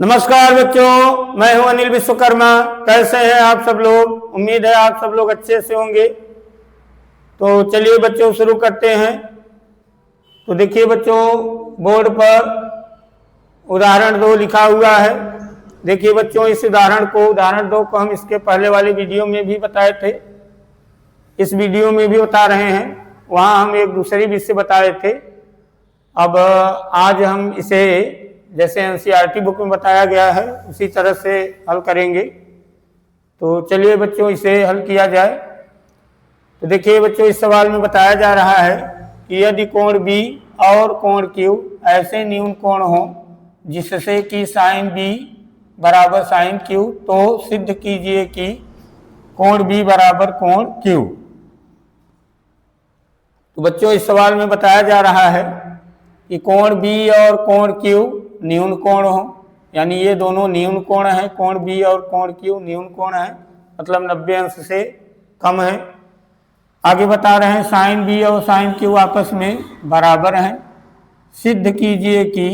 नमस्कार बच्चों, मैं हूं अनिल विश्वकर्मा। कैसे हैं आप सब लोग? उम्मीद है आप सब लोग अच्छे से होंगे। तो चलिए बच्चों शुरू करते हैं। तो देखिए बच्चों, बोर्ड पर उदाहरण 2 लिखा हुआ है। देखिए बच्चों, इस उदाहरण 2 को हम इसके पहले वाले वीडियो में भी बताए थे, इस वीडियो में भी बता रहे हैं। वहां हम एक दूसरी विषय बताए थे। अब आज हम इसे जैसे एनसीईआरटी बुक में बताया गया है उसी तरह से हल करेंगे। तो चलिए बच्चों इसे हल किया जाए। तो देखिए बच्चों, इस सवाल में बताया जा रहा है कि यदि कोण बी और कोण क्यू ऐसे न्यून कोण हो जिससे कि साइन बी बराबर साइन क्यू, तो सिद्ध कीजिए कि कोण बी बराबर कोण क्यू। तो बच्चों, इस सवाल में बताया जा रहा है कि कोण बी और कोण क्यू न्यून कोण हो, यानी ये दोनों न्यून कोण है। कोण बी और कोण क्यू न्यून कोण है, मतलब 90 अंश से कम है। आगे बता रहे हैं साइन बी और साइन क्यू आपस में बराबर हैं। सिद्ध कीजिए कि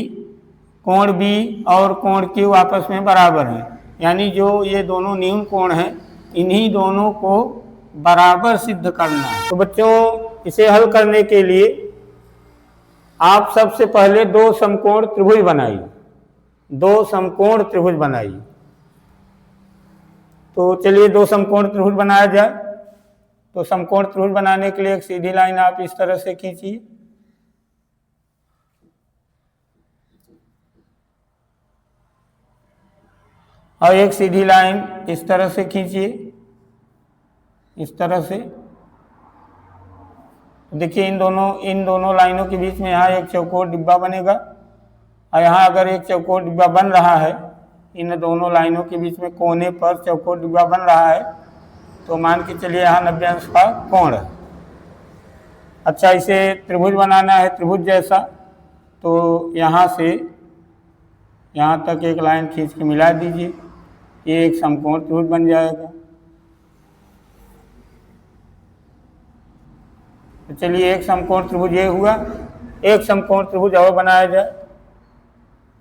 कोण बी और कोण क्यू आपस में बराबर हैं, यानी जो ये दोनों न्यून कोण हैं इन्हीं दोनों को बराबर सिद्ध करना है। तो बच्चों, इसे हल करने के लिए आप सबसे पहले 2 समकोण त्रिभुज बनाइए। 2 समकोण त्रिभुज बनाइए। तो चलिए 2 समकोण त्रिभुज बनाया जाए। तो समकोण त्रिभुज बनाने के लिए एक सीधी लाइन आप इस तरह से खींचिए, और एक सीधी लाइन इस तरह से खींचिए, इस तरह से। देखिए इन दोनों लाइनों के बीच में यहाँ एक चौकोर डिब्बा बनेगा, और यहाँ अगर एक चौकोर डिब्बा बन रहा है, इन दोनों लाइनों के बीच में कोने पर चौकोर डिब्बा बन रहा है, तो मान के चलिए यहाँ 90 अंश का कोण है। अच्छा, इसे त्रिभुज बनाना है त्रिभुज जैसा। तो यहाँ से यहाँ तक एक लाइन खींच के मिला दीजिए, ये एक समकोण त्रिभुज बन जाएगा। तो चलिए एक समकोण त्रिभुज ये हुआ। एक समकोण त्रिभुज और बनाया जाए।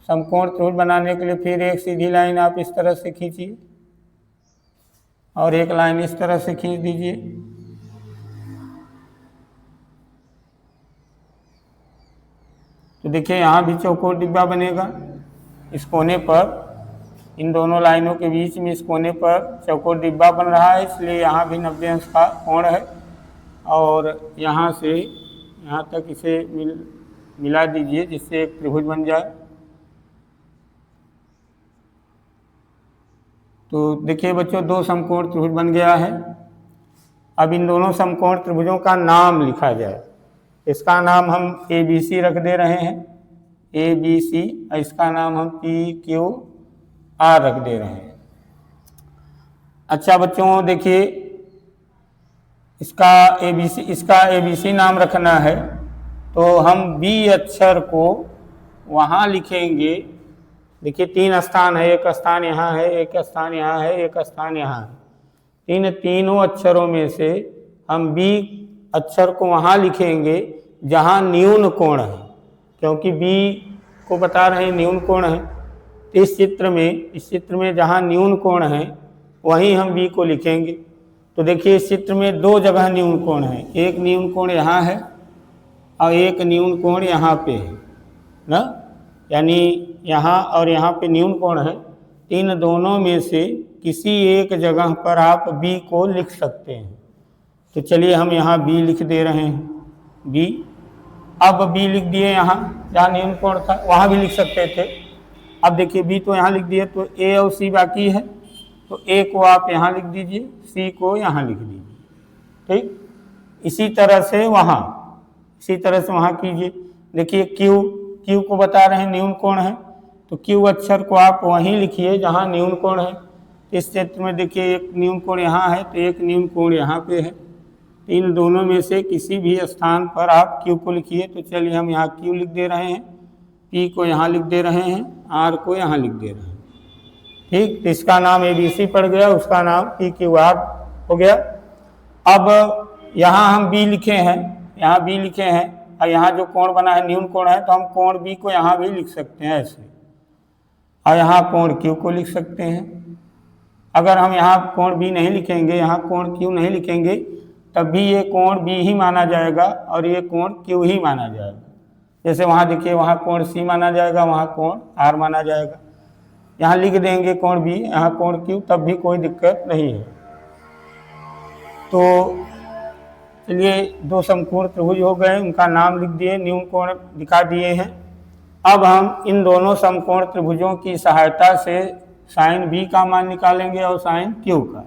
समकोण त्रिभुज बनाने के लिए फिर एक सीधी लाइन आप इस तरह से खींचिए, और एक लाइन इस तरह से खींच दीजिए। तो देखिए यहाँ भी चौकोर डिब्बा बनेगा। इस कोने पर, इन दोनों लाइनों के बीच में इस कोने पर चौकोर डिब्बा बन रहा है, इसलिए यहाँ भी 90 अंश का कोण है। और यहाँ से यहाँ तक इसे मिला दीजिए, जिससे एक त्रिभुज बन जाए। तो देखिए बच्चों, 2 समकोण त्रिभुज बन गया है। अब इन दोनों समकोण त्रिभुजों का नाम लिखा जाए। इसका नाम हम ABC रख दे रहे हैं, ABC। इसका नाम हम PQR रख दे रहे हैं। अच्छा बच्चों, देखिए इसका ABC नाम रखना है, तो हम B अक्षर को वहाँ लिखेंगे। देखिए 3 स्थान है, एक स्थान यहाँ है, एक स्थान यहाँ है, एक स्थान यहाँ है। तीनों अक्षरों में से हम B अक्षर को वहाँ लिखेंगे जहाँ न्यून कोण है, क्योंकि B को बता रहे हैं न्यून कोण है। तो इस चित्र में जहाँ न्यून कोण है वहीं हम B को लिखेंगे। तो देखिए इस चित्र में 2 जगह न्यून कोण है। एक न्यून कोण यहाँ है और एक न्यून कोण यहाँ पे है ना, यानी यहाँ और यहाँ पे न्यून कोण है। इन दोनों में से किसी एक जगह पर आप B को लिख सकते हैं। तो चलिए हम यहाँ B लिख दे रहे हैं, B। अब B लिख दिए यहाँ, जहाँ न्यून कोण था वहाँ भी लिख सकते थे। अब देखिए B तो यहाँ लिख दिए, तो A और C बाकी है। तो A को आप यहाँ लिख दीजिए, C को यहाँ लिख दीजिए। ठीक, इसी तरह से वहाँ कीजिए। देखिए Q को बता रहे हैं न्यून कोण है, तो Q अक्षर को आप वहीं लिखिए जहाँ न्यून कोण है। इस चित्र में देखिए एक न्यून कोण यहाँ है, तो एक न्यून कोण यहाँ पे है। इन दोनों में से किसी भी स्थान पर आप Q को लिखिए। तो चलिए हम यहाँ Q लिख दे रहे हैं, P को यहाँ लिख दे रहे हैं, R को यहाँ लिख दे रहे हैं। ठीक, तो इसका नाम ABC पड़ गया, उसका नाम PQR हो गया। अब यहाँ हम B लिखे हैं, और यहाँ जो कोण बना है न्यून कोण है, तो हम कोण B को यहाँ भी लिख सकते हैं ऐसे। और यहाँ कोण Q को लिख सकते हैं। अगर हम यहाँ कोण B नहीं लिखेंगे, यहाँ कोण Q नहीं लिखेंगे, तब भी ये कोण B ही माना जाएगा और ये कोण Q ही माना जाएगा। जैसे वहाँ देखिए, वहाँ कोण C माना जाएगा, वहाँ कोण R माना जाएगा। यहाँ लिख देंगे कोण B, यहाँ कोण Q, तब भी कोई दिक्कत नहीं है। तो चलिए, दो समकोण त्रिभुज हो गए, उनका नाम लिख दिए, न्यून कोण दिखा दिए हैं। अब हम इन दोनों समकोण त्रिभुजों की सहायता से साइन B का मान निकालेंगे और साइन Q का।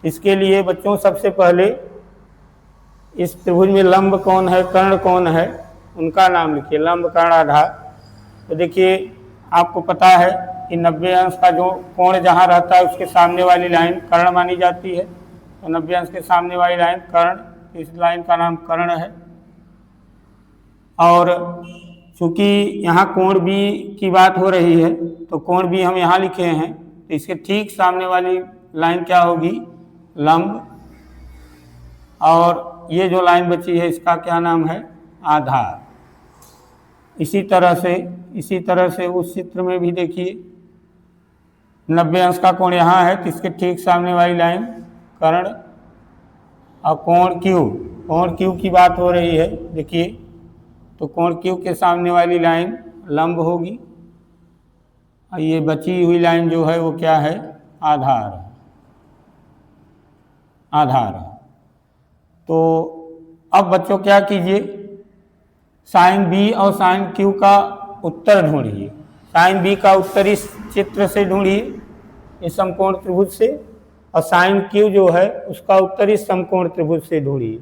इसके लिए बच्चों सबसे पहले इस त्रिभुज में लंब कौन है, कर्ण कौन है, उनका नाम लिखिए। लंब, कर्ण, आधार। तो देखिए, आपको पता है कि 90 अंश का जो कोण जहाँ रहता है उसके सामने वाली लाइन कर्ण मानी जाती है। तो 90 अंश के सामने वाली लाइन कर्ण, इस लाइन का नाम कर्ण है। और चूंकि यहाँ कोण B की बात हो रही है, तो कोण B हम यहाँ लिखे हैं, तो इसके ठीक सामने वाली लाइन क्या होगी, लंब। और ये जो लाइन बची है इसका क्या नाम है, आधार। इसी तरह से उस चित्र में भी देखिए, 90 अंश का कोण यहाँ है, तो इसके ठीक सामने वाली लाइन कर्ण। और कोण Q की बात हो रही है, देखिए, तो कोण Q के सामने वाली लाइन लंब होगी और ये बची हुई लाइन जो है वो क्या है, आधार है। तो अब बच्चों क्या कीजिए, साइन B और साइन Q का उत्तर ढूंढिए। साइन B का उत्तर इस चित्र से ढूंढिए, इस समकोण त्रिभुज से, और साइन Q जो है उसका उत्तर इस समकोण त्रिभुज से ढूंढिए।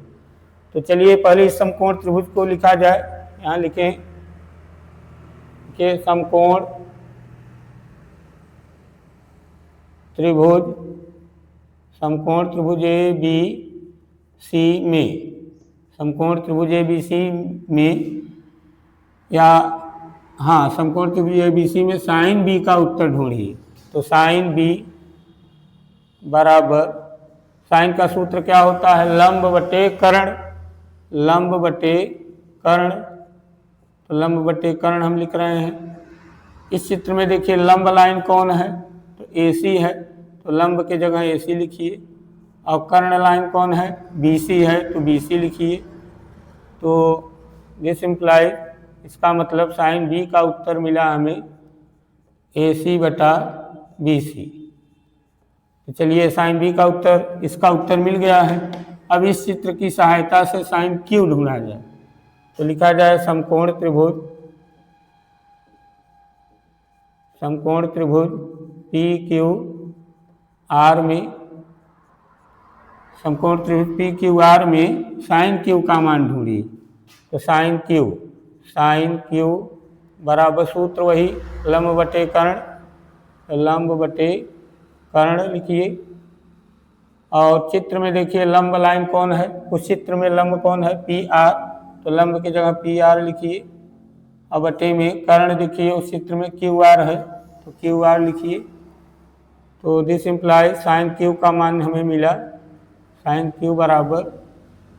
तो चलिए पहले इस समकोण त्रिभुज को लिखा जाए। यहाँ लिखें कि समकोण त्रिभुज ABC में, समकोण त्रिभुज ABC में, या हाँ, समकोण त्रिभुज ABC में साइन B का उत्तर ढूंढिए। तो साइन B बराबर, साइन का सूत्र क्या होता है, लंब बटे कर्ण। लंब बटे कर्ण, तो लंब बटे कर्ण हम लिख रहे हैं। इस चित्र में देखिए लंब लाइन कौन है, तो AC है, तो लंब के जगह AC लिखिए। और कर्ण लाइन कौन है, BC है, तो BC लिखिए। तो दिस इम्प्लाई, इसका मतलब साइन B का उत्तर मिला हमें AC बटा BC। तो चलिए साइन B का उत्तर, इसका उत्तर मिल गया है। अब इस चित्र की सहायता से साइन Q ढूंढा जाए। तो लिखा जाए समकोण त्रिभुज PQR में, समकोण त्रिभुज PQR में साइन Q का मान ढूंढिए। तो साइन Q बराबर सूत्र वही, लंब बटे कर्ण। तो लंब बटे कर्ण लिखिए। और चित्र में देखिए लंब लाइन कौन है, उस चित्र में लंब कौन है, PR, तो लंब की जगह PR लिखिए। और बटे में कर्ण देखिए, उस चित्र में QR है, तो QR लिखिए। तो दिस इम्प्लाई साइन Q का मान हमें मिला, साइन Q बराबर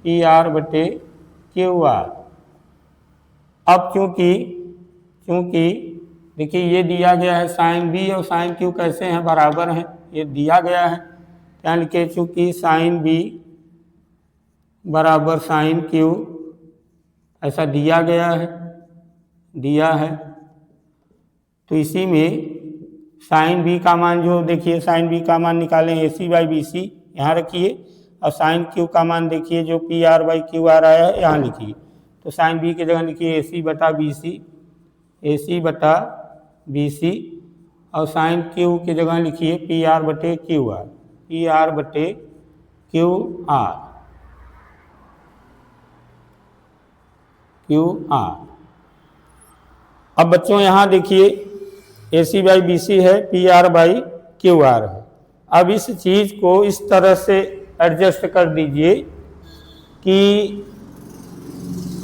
PR बटे QR। अब चूंकि देखिए ये दिया गया है, साइन B और साइन Q कैसे हैं, बराबर हैं, ये दिया गया है। क्या लिखे, चूंकि साइन B बराबर साइन Q ऐसा दिया गया है, तो इसी में साइन B का मान जो देखिए, साइन B का मान निकालें AC बाई BC, यहाँ रखिए। और साइन Q का मान देखिए जो PR बाई QR आया है, यहाँ लिखिए। तो साइन B की जगह लिखिए AC बटा BC, और साइन Q की जगह लिखिए PR बटे QR। अब बच्चों यहाँ देखिए AC बाई BC है, PR बाई QR है। अब इस चीज को इस तरह से एडजस्ट कर दीजिए कि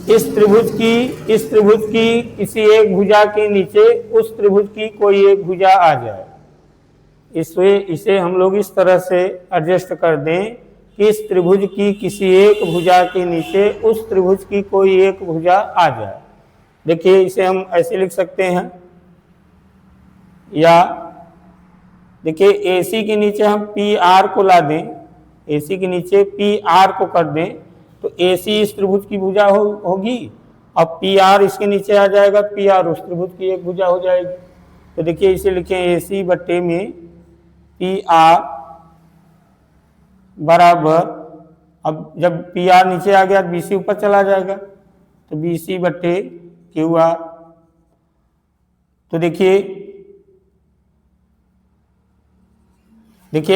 इस त्रिभुज की किसी एक भुजा के नीचे उस त्रिभुज की कोई एक भुजा आ जाए। इसे हम लोग इस तरह से एडजस्ट कर दें कि इस त्रिभुज की किसी एक भुजा के नीचे उस त्रिभुज की कोई एक भुजा आ जाए। देखिए इसे हम ऐसे लिख सकते हैं या देखिए AC के नीचे हम PR को ला दें, AC के नीचे PR को कर दें तो AC इस त्रिभुज की भुजा होगी, अब PR इसके नीचे आ जाएगा, PR उस त्रिभुज की एक भुजा हो जाएगी। तो देखिए इसे लिखें AC बट्टे में PR बराबर, अब जब PR नीचे आ गया तो BC ऊपर चला जाएगा, तो BC बट्टे QR। तो देखिए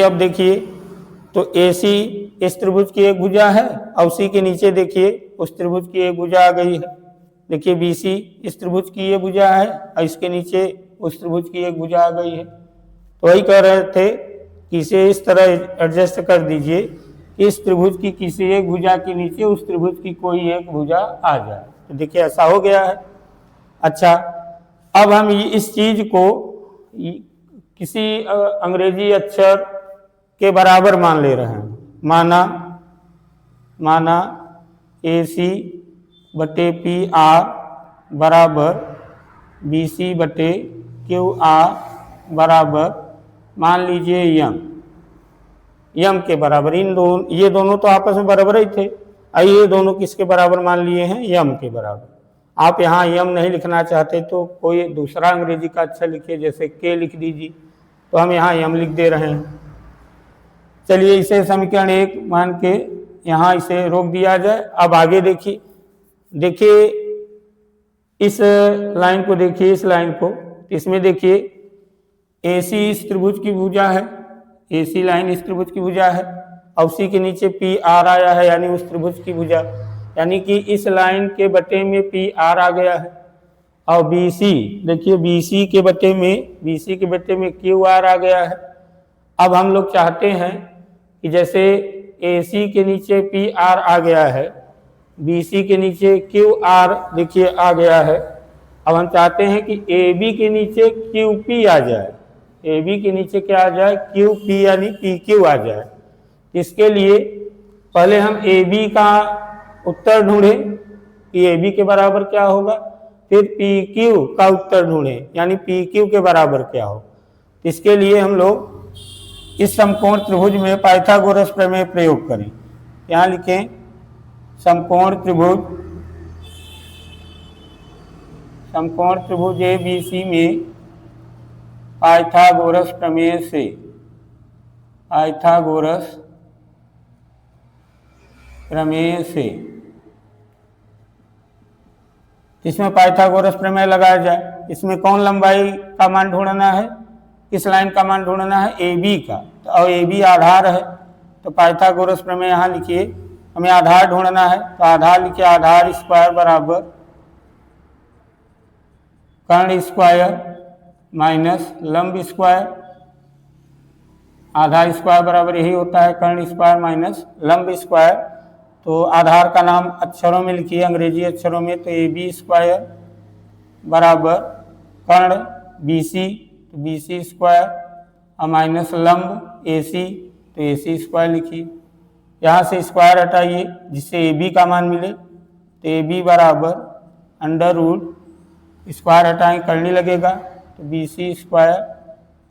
अब देखिए तो AC इस त्रिभुज की एक भुजा है और उसी के नीचे देखिए उस त्रिभुज की एक भुजा आ गई है। देखिए BC इस त्रिभुज की ये भुजा है और इसके नीचे उस त्रिभुज की एक भुजा आ गई है। तो वही कह रहे थे कि इसे इस तरह एडजस्ट कर दीजिए कि इस त्रिभुज की किसी एक भुजा के नीचे उस त्रिभुज की कोई एक भुजा आ जाए। तो देखिए ऐसा हो गया है। अच्छा, अब हम इस चीज को किसी अंग्रेजी अक्षर के बराबर मान ले रहे हैं। माना AC बटे PR बराबर BC बटे QR बराबर मान लीजिए यम के बराबर। ये दोनों तो आपस में बराबर ही थे, आइए दोनों किसके बराबर मान लिए हैं, यम के बराबर। आप यहाँ यम नहीं लिखना चाहते तो कोई दूसरा अंग्रेजी का अक्षर लिखिए, जैसे के लिख दीजिए, तो हम यहाँ यम लिख दे रहे हैं। चलिए इसे समीकरण 1 मान के यहाँ इसे रोक दिया जाए। अब आगे देखिए इस लाइन को, देखिए इस लाइन को, इसमें देखिए AC इस त्रिभुज की भुजा है, AC लाइन इस त्रिभुज की भुजा है और उसी के नीचे PR आया है, यानी उस त्रिभुज की भुजा, यानी कि इस लाइन के बटे में PR आ गया है। और BC देखिए BC के बटे में QR आ गया है। अब हम लोग चाहते हैं कि जैसे AC के नीचे PR आ गया है, BC के नीचे QR देखिए आ गया है, अब हम चाहते हैं कि AB के नीचे QP आ जाए, AB के नीचे क्या आ जाए, QP यानी PQ आ जाए। इसके लिए पहले हम AB का उत्तर ढूंढें कि AB के बराबर क्या होगा, फिर PQ का उत्तर ढूंढें यानी PQ के बराबर क्या हो। इसके लिए हम लोग इस समकोण त्रिभुज में पाइथागोरस प्रमेय प्रयोग करें। यहाँ लिखें समकोण त्रिभुज ABC में पाइथागोरस प्रमेय से इसमें पाइथागोरस प्रमेय लगाया जाए। इसमें कौन लंबाई का मान ढूंढना है, किस लाइन का मान ढूंढना है, AB का, और AB आधार है, तो पाइथागोरस प्रमेय यहाँ लिखिए, हमें आधार ढूंढना है, तो आधार लिखिए, आधार स्क्वायर बराबर कर्ण स्क्वायर माइनस लंब स्क्वायर। आधार स्क्वायर बराबर यही होता है, कर्ण स्क्वायर माइनस लंब स्क्वायर। तो आधार का नाम अक्षरों में लिखिए, अंग्रेजी अक्षरों में, तो AB स्क्वायर बराबर कर्ण BC, तो BC स्क्वायर और माइनस लंब AC, तो AC स्क्वायर लिखिए। यहाँ से स्क्वायर हटाइए जिससे AB का मान मिले, तो AB बराबर अंडर रूट, स्क्वायर हटाएं करने लगेगा, तो BC स्क्वायर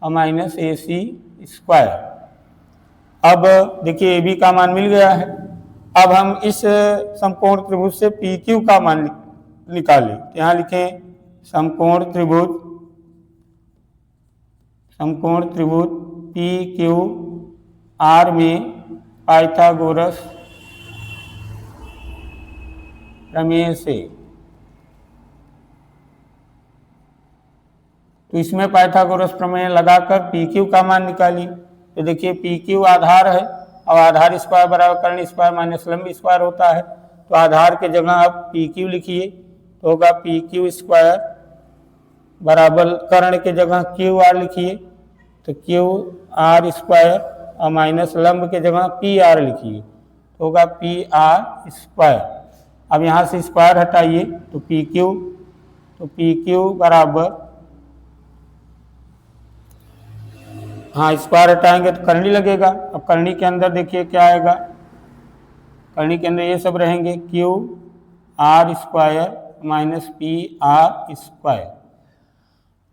और माइनस AC स्क्वायर। अब देखिए AB का मान मिल गया है। अब हम इस समकोण त्रिभुज से PQ का मान निकालें। यहाँ लिखें समकोण त्रिभुज PQR में पाइथागोरस प्रमेय से, तो इसमें पाइथागोरस प्रमेय लगाकर PQ का मान निकाली। तो देखिए PQ आधार है और आधार स्क्वायर बराबर कर्ण स्क्वायर माइनस लंब स्क्वायर होता है, तो आधार के जगह आप PQ लिखिए, तो होगा PQ स्क्वायर बराबर कर्ण के जगह QR लिखिए, तो QR स्क्वायर और माइनस लंब के जगह PR लिखिए, तो होगा PR स्क्वायर। अब यहाँ से स्क्वायर हटाइए तो PQ बराबर, हाँ स्क्वायर हटाएंगे तो करनी लगेगा। अब करनी के अंदर देखिए क्या आएगा, करनी के अंदर ये सब रहेंगे, QR square minus PR square.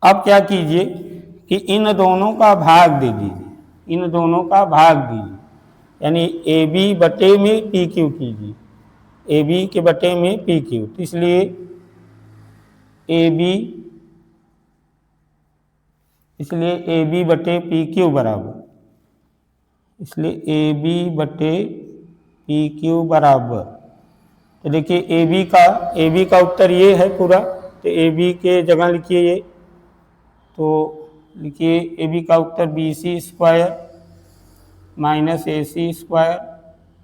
अब क्या कीजिए कि इन दोनों का भाग दे दीजिए, इन दोनों का भाग दीजिए, यानी ए बी बटे में पी क्यू कीजिए, ए बी के बटे में पी क्यू। तो इसलिए ए बी बटे पी क्यू बराबर, इसलिए ए बी बटे पी क्यू बराबर, तो देखिए ए बी का उत्तर ये है पूरा, तो ए बी के जगह लिखिए ये, तो लिखिए ए बी का उत्तर बी सी स्क्वायर माइनस ए सी स्क्वायर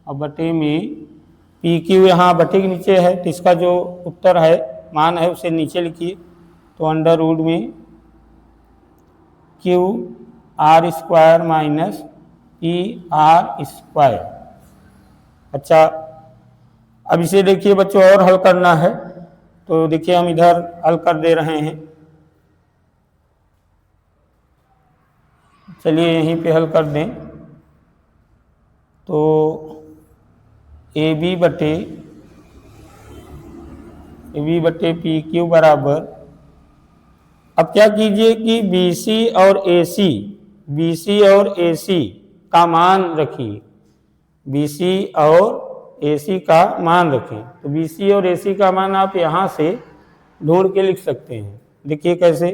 और बटे में पी क्यू, यहाँ बटे के नीचे है तो इसका जो उत्तर है मान है उसे नीचे लिखिए, तो अंडर रूट में Q R square minus P R square. अच्छा, अब इसे देखिए बच्चों और हल करना है, तो देखिए हम इधर हल कर दे रहे हैं, चलिए यहीं पे हल कर दें। तो ए बी बटे पी क्यू बराबर, अब क्या कीजिए कि बी सी और ए सी का मान रखिए, बी सी और ए सी का मान रखें। तो बी सी और ए सी का मान आप यहाँ से ढूंढ के लिख सकते हैं। देखिए कैसे,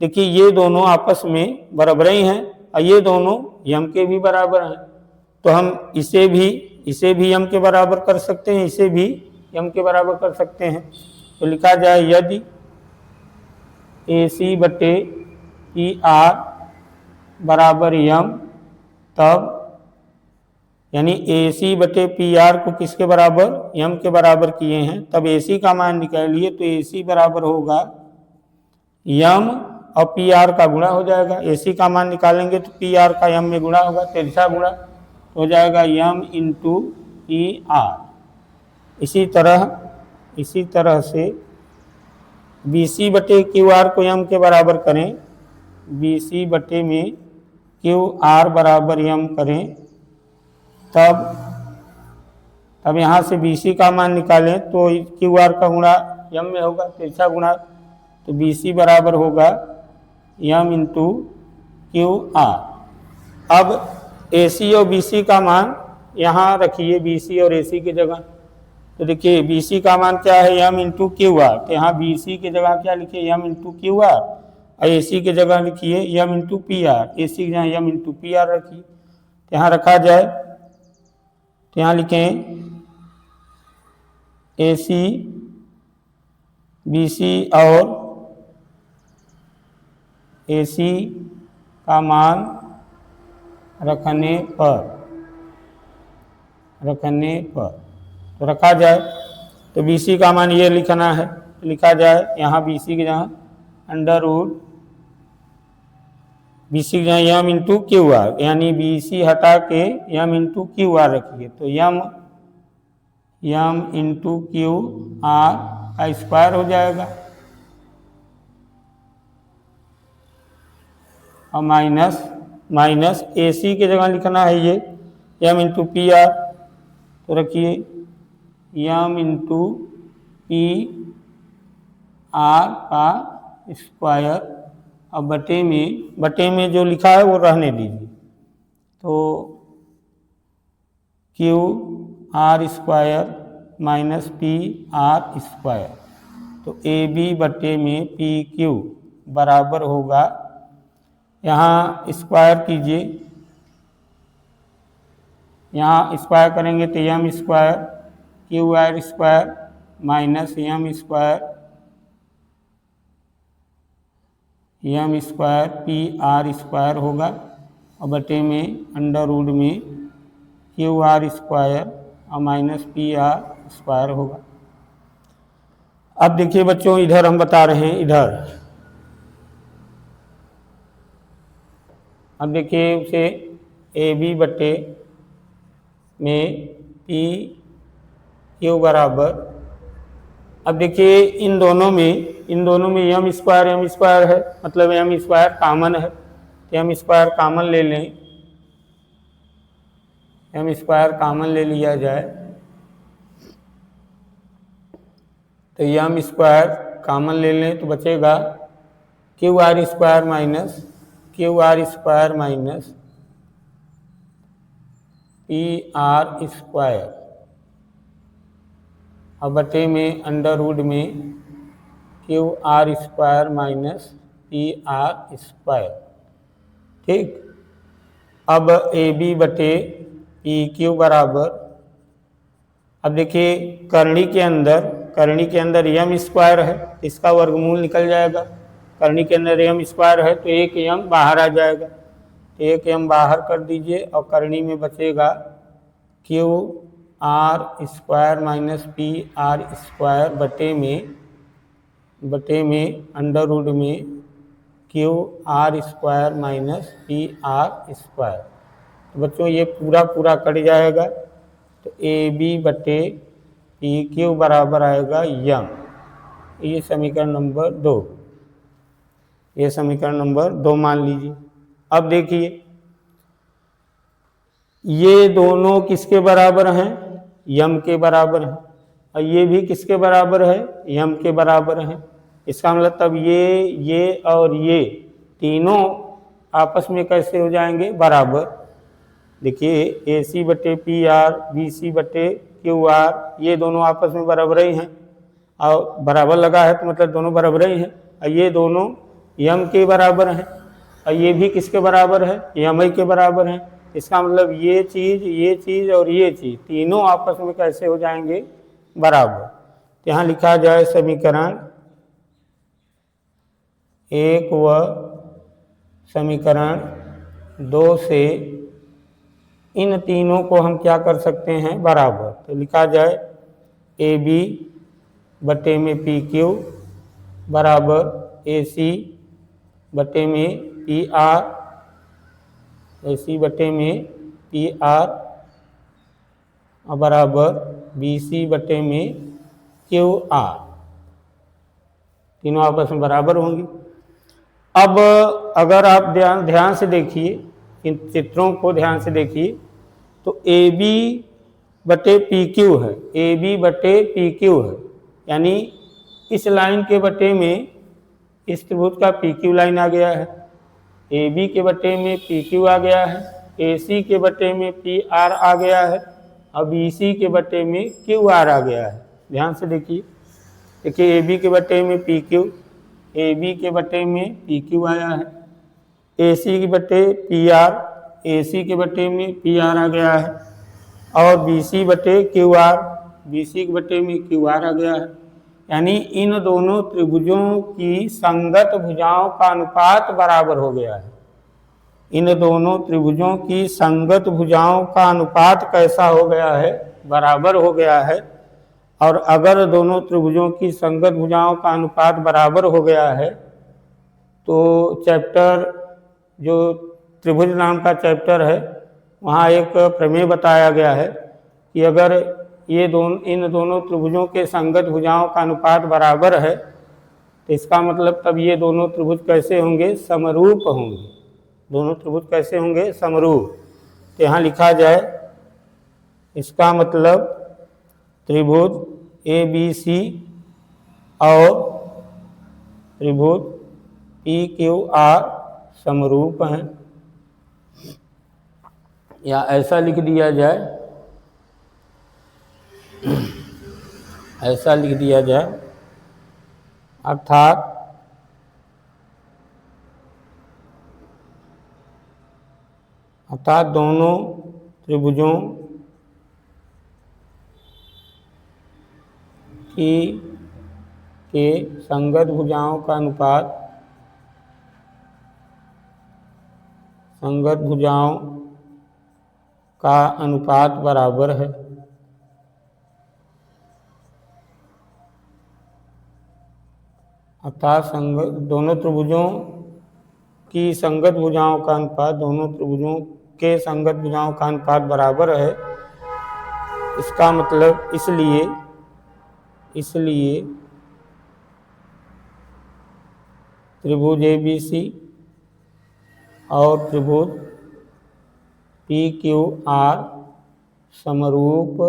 देखिए ये दोनों आपस में बराबर ही हैं और ये दोनों यम के भी बराबर हैं, तो हम इसे भी यम के बराबर कर सकते हैं, इसे भी यम के बराबर कर सकते हैं। तो लिखा जाए यदि ए सी बटे पी आर बराबर यम, तब यानी ए सी बटे पी आर को किसके बराबर, यम के बराबर किए हैं, तब ए सी का मान निकालिए, तो ए सी बराबर होगा यम और पी आर का गुणा हो जाएगा। ए सी का मान निकालेंगे तो पी आर का यम में गुणा होगा, तिरछा गुणा हो जाएगा यम इंटू पी आर। इसी तरह से बी सी बटे क्यू आर को यम के बराबर करें, बी सी बटे में क्यू आर बराबर यम करें, तब यहाँ से बी सी का मान निकालें तो क्यू आर का गुणा यम में होगा, तिरछा गुणा, तो बी सी बराबर होगा यम इंटू क्यू आर। अब ए सी और बी सी का मान यहाँ रखिए, बी सी और ए सी की जगह, तो देखिए बी सी का मान क्या है, यम इंटू क्यू आर, तो यहाँ बी सी की जगह क्या लिखिए, यम इंटू क्यू आर, और ए सी की जगह लिखिए यम इंटू पी आर, ए सी की जगह यम इंटू पी आर रखिए। तो यहाँ रखा जाए, तो यहाँ लिखें ए सी बी सी और ए सी का मान रखने पर तो रखा जाए, तो बी सी का मान ये लिखना है, तो लिखा जाए यहाँ बी सी के जहाँ अंडर रूट बी सी के जहाँ यम इंटू क्यू आर, यानी बी सी हटा के यम इंटू क्यू आर रखिए, तो यम इंटू क्यू आर का स्क्वायर हो जाएगा और माइनस ए सी की जगह लिखना है ये यम इंटू पी आर, तो रखिए यम इंटू पी आर का स्क्वायर, अब बटे में जो लिखा है वो रहने दीजिए, तो Q R square minus P R square, तो ए बी बटे में पी क्यू बराबर होगा, यहाँ स्क्वायर कीजिए, यहाँ स्क्वायर करेंगे तो यम square Q R square minus यम स्क्वायर पी आर स्क्वायर होगा और बटे में अंडर रूट में क्यू आर स्क्वायर और माइनस पी आर स्क्वायर होगा। अब देखिए बच्चों, इधर हम बता रहे हैं, इधर अब देखिए उसे ए बी बटे में पी क्यू बराबर, अब देखिए इन दोनों में यम स्क्वायर है, मतलब यम स्क्वायर कामन है, तो यम स्क्वायर कामन ले लें, यम स्क्वायर कामन ले लिया जाए, तो यम स्क्वायर कामन ले लें तो बचेगा Q R square minus Q R square minus P R square और बटे में अंडर रूट में Q R square minus P R square. ठीक, अब ए बी बटे पी क्यू बराबर, अब देखिए करनी के अंदर यम स्क्वायर है, इसका वर्गमूल निकल जाएगा। करनी के अंदर यम स्क्वायर है तो एक यम बाहर आ जाएगा, एक यम बाहर कर दीजिए और करनी में बचेगा Q R square minus P R square बटे में अंडर रूट में Q R square minus P R square. तो बच्चों ये पूरा कट जाएगा, तो ए बी बटे पी क्यू बराबर आएगा यम। ये समीकरण नंबर 2, ये समीकरण नंबर 2 मान लीजिए। अब देखिए ये दोनों किसके बराबर हैं? यम के बराबर हैं, और ये भी किसके बराबर है? यम के बराबर हैं। इसका मतलब तब ये और ये तीनों आपस में कैसे हो जाएंगे? बराबर। देखिए ए सी बटे पी आर, बी सी बटे क्यू आर, ये दोनों आपस में बराबर ही हैं, और बराबर लगा है तो मतलब दोनों बराबर ही हैं। और ये दोनों यम के बराबर हैं, और ये भी किसके बराबर है? यम ही के बराबर हैं। इसका मतलब ये चीज़ और ये चीज़ तीनों आपस में कैसे हो जाएंगे? बराबर। तो यहाँ लिखा जाए समीकरण 1 व समीकरण 2 से इन तीनों को हम क्या कर सकते हैं? बराबर। तो लिखा जाए ए बी बटे में पी क्यू बराबर ए सी बटे में पी आर, ए सी बटे में पी आर बराबर बी सी बटे में क्यू आर, तीनों आपस में बराबर होंगी। अब अगर आप ध्यान से देखिए, इन चित्रों को ध्यान से देखिए, तो ए बी बटे पी क्यू है, ए बी बटे पी क्यू है, यानी इस लाइन के बटे में इस त्रिभुज का पी क्यू लाइन आ गया है, ए बी के बटे में पी क्यू आ गया है, ए सी के बटे में पी आर आ गया है, और बी सी के बटे में क्यू आर आ गया है। ध्यान से देखिए ए बी के बटे में पी क्यू, ए बी के बटे में पी क्यू आया है, ए सी के बटे पी आर, ए सी के बटे में पी आर आ गया है, और बी सी बटे क्यू आर, बी सी के बटे में क्यू आर आ गया है। यानी इन दोनों त्रिभुजों की संगत भुजाओं का अनुपात बराबर हो गया है। इन दोनों त्रिभुजों की संगत भुजाओं का अनुपात कैसा हो गया है? बराबर हो गया है। और अगर दोनों त्रिभुजों की संगत भुजाओं का अनुपात बराबर हो गया है तो चैप्टर जो त्रिभुज नाम का चैप्टर है वहाँ एक प्रमेय बताया गया है कि अगर इन दोनों त्रिभुजों के संगत भुजाओं का अनुपात बराबर है तो इसका मतलब तब ये दोनों त्रिभुज कैसे होंगे? समरूप होंगे। दोनों त्रिभुज कैसे होंगे? समरूप। तो यहाँ लिखा जाए इसका मतलब त्रिभुज ए बी सी और त्रिभुज पी क्यू आर समरूप हैं, या ऐसा लिख दिया जाए, ऐसा लिख दिया जाए, अर्थात दोनों त्रिभुजों के संगत भुजाओं का अनुपात, संगत भुजाओं का अनुपात बराबर है। अर्थात दोनों त्रिभुजों की संगत भुजाओं का अनुपात, दोनों त्रिभुजों के संगत भुजाओं का अनुपात बराबर है। इसका मतलब इसलिए त्रिभुज ए बी सी और त्रिभुज पी क्यू आर समरूप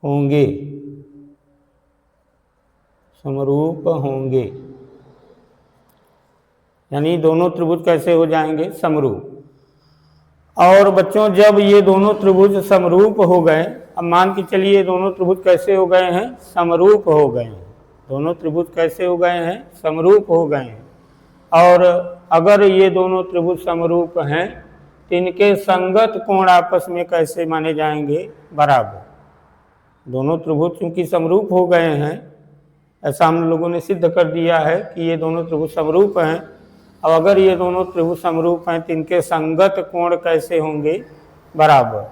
होंगे, समरूप होंगे, यानी दोनों त्रिभुज कैसे हो जाएंगे, समरूप। और बच्चों जब ये दोनों त्रिभुज समरूप हो गए, अब मान के चलिए ये दोनों त्रिभुज कैसे हो गए हैं, समरूप हो गए हैं। दोनों त्रिभुज कैसे हो गए हैं, समरूप हो गए हैं। और अगर ये दोनों त्रिभुज समरूप हैं तो इनके संगत कोण आपस में कैसे माने जाएंगे, बराबर। दोनों त्रिभुज चूंकि समरूप हो गए हैं, ऐसा हम लोगों ने सिद्ध कर दिया है कि ये दोनों त्रिभुज समरूप हैं। अब अगर ये दोनों त्रिभुज समरूप हैं तो इनके संगत कोण कैसे होंगे, बराबर।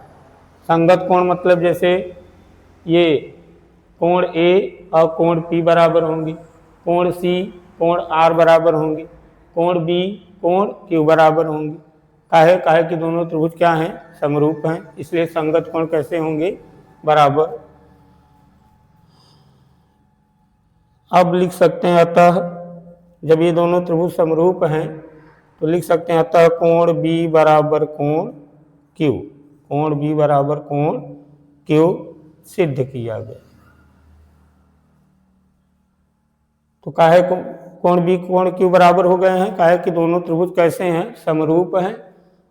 संगत कोण मतलब जैसे ये कोण ए और कोण पी बराबर होंगे, कोण सी कोण आर बराबर होंगे, कोण बी कोण क्यू बराबर होंगे। काहे कि दोनों त्रिभुज क्या हैं, समरूप हैं, इसलिए संगत कोण कैसे होंगे, बराबर। अब लिख सकते हैं अतः, जब ये दोनों त्रिभुज समरूप हैं तो लिख सकते हैं अतः कोण बी बराबर कोण क्यू, कोण बी बराबर कोण क्यू सिद्ध किया गया। तो काहे कोण बी कोण क्यू बराबर हो गए हैं, काहे कि दोनों त्रिभुज कैसे हैं, समरूप हैं।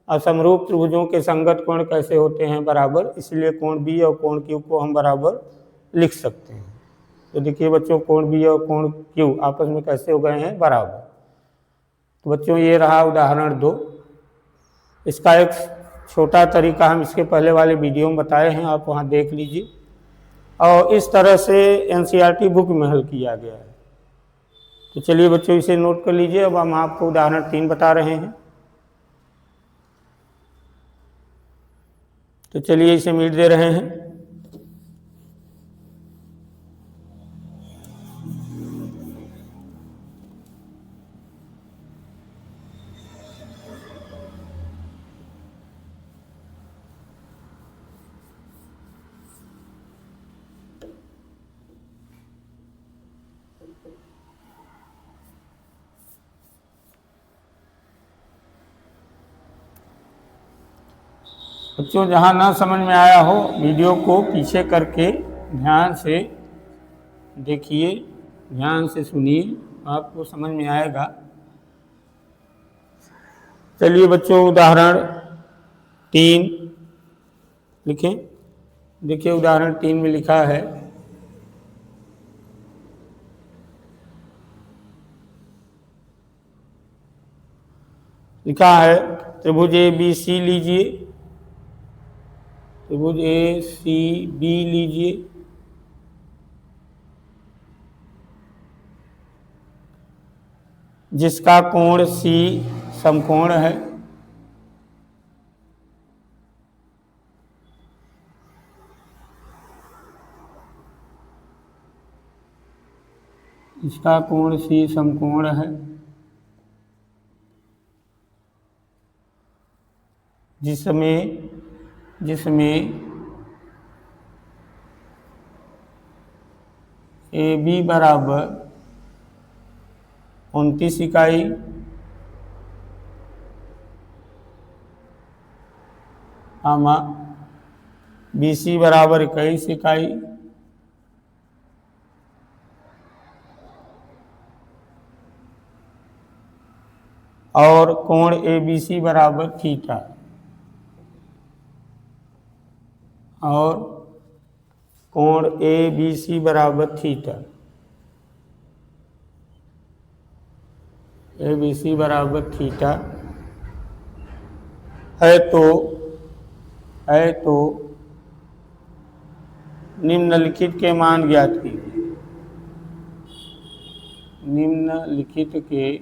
और समरूप त्रिभुजों के संगत कोण कैसे होते हैं, बराबर, इसलिए कोण बी और कोण क्यू को हम बराबर लिख सकते हैं। तो देखिए बच्चों, कोण बी और कोण क्यू आपस में कैसे हो गए हैं, बराबर। तो बच्चों ये रहा उदाहरण 2। इसका एक छोटा तरीका हम इसके पहले वाले वीडियो में बताए हैं, आप वहाँ देख लीजिए। और इस तरह से एनसीईआरटी बुक में हल किया गया है। तो चलिए बच्चों इसे नोट कर लीजिए। अब हम आपको उदाहरण 3 बता रहे हैं। तो चलिए इसे मिट दे रहे हैं। बच्चों जहाँ ना समझ में आया हो, वीडियो को पीछे करके ध्यान से देखिए, ध्यान से सुनिए, आपको समझ में आएगा। चलिए बच्चों उदाहरण 3 लिखें। देखिए उदाहरण 3 में लिखा है, त्रिभुज ए बी सी लीजिए, त्रिभुज ए सी बी लीजिए, जिसका कोण सी समकोण है, इसका कोण सी समकोण है, जिसमें ए बी बराबर 29 इकाई, बी सी बराबर 21 इकाई, और कोण ए बी सी बराबर थीटा, और कोण ए बी सी बराबर थीटा, ए बी सी बराबर थीटा है तो निम्नलिखित के मान ज्ञात कीजिए। निम्नलिखित के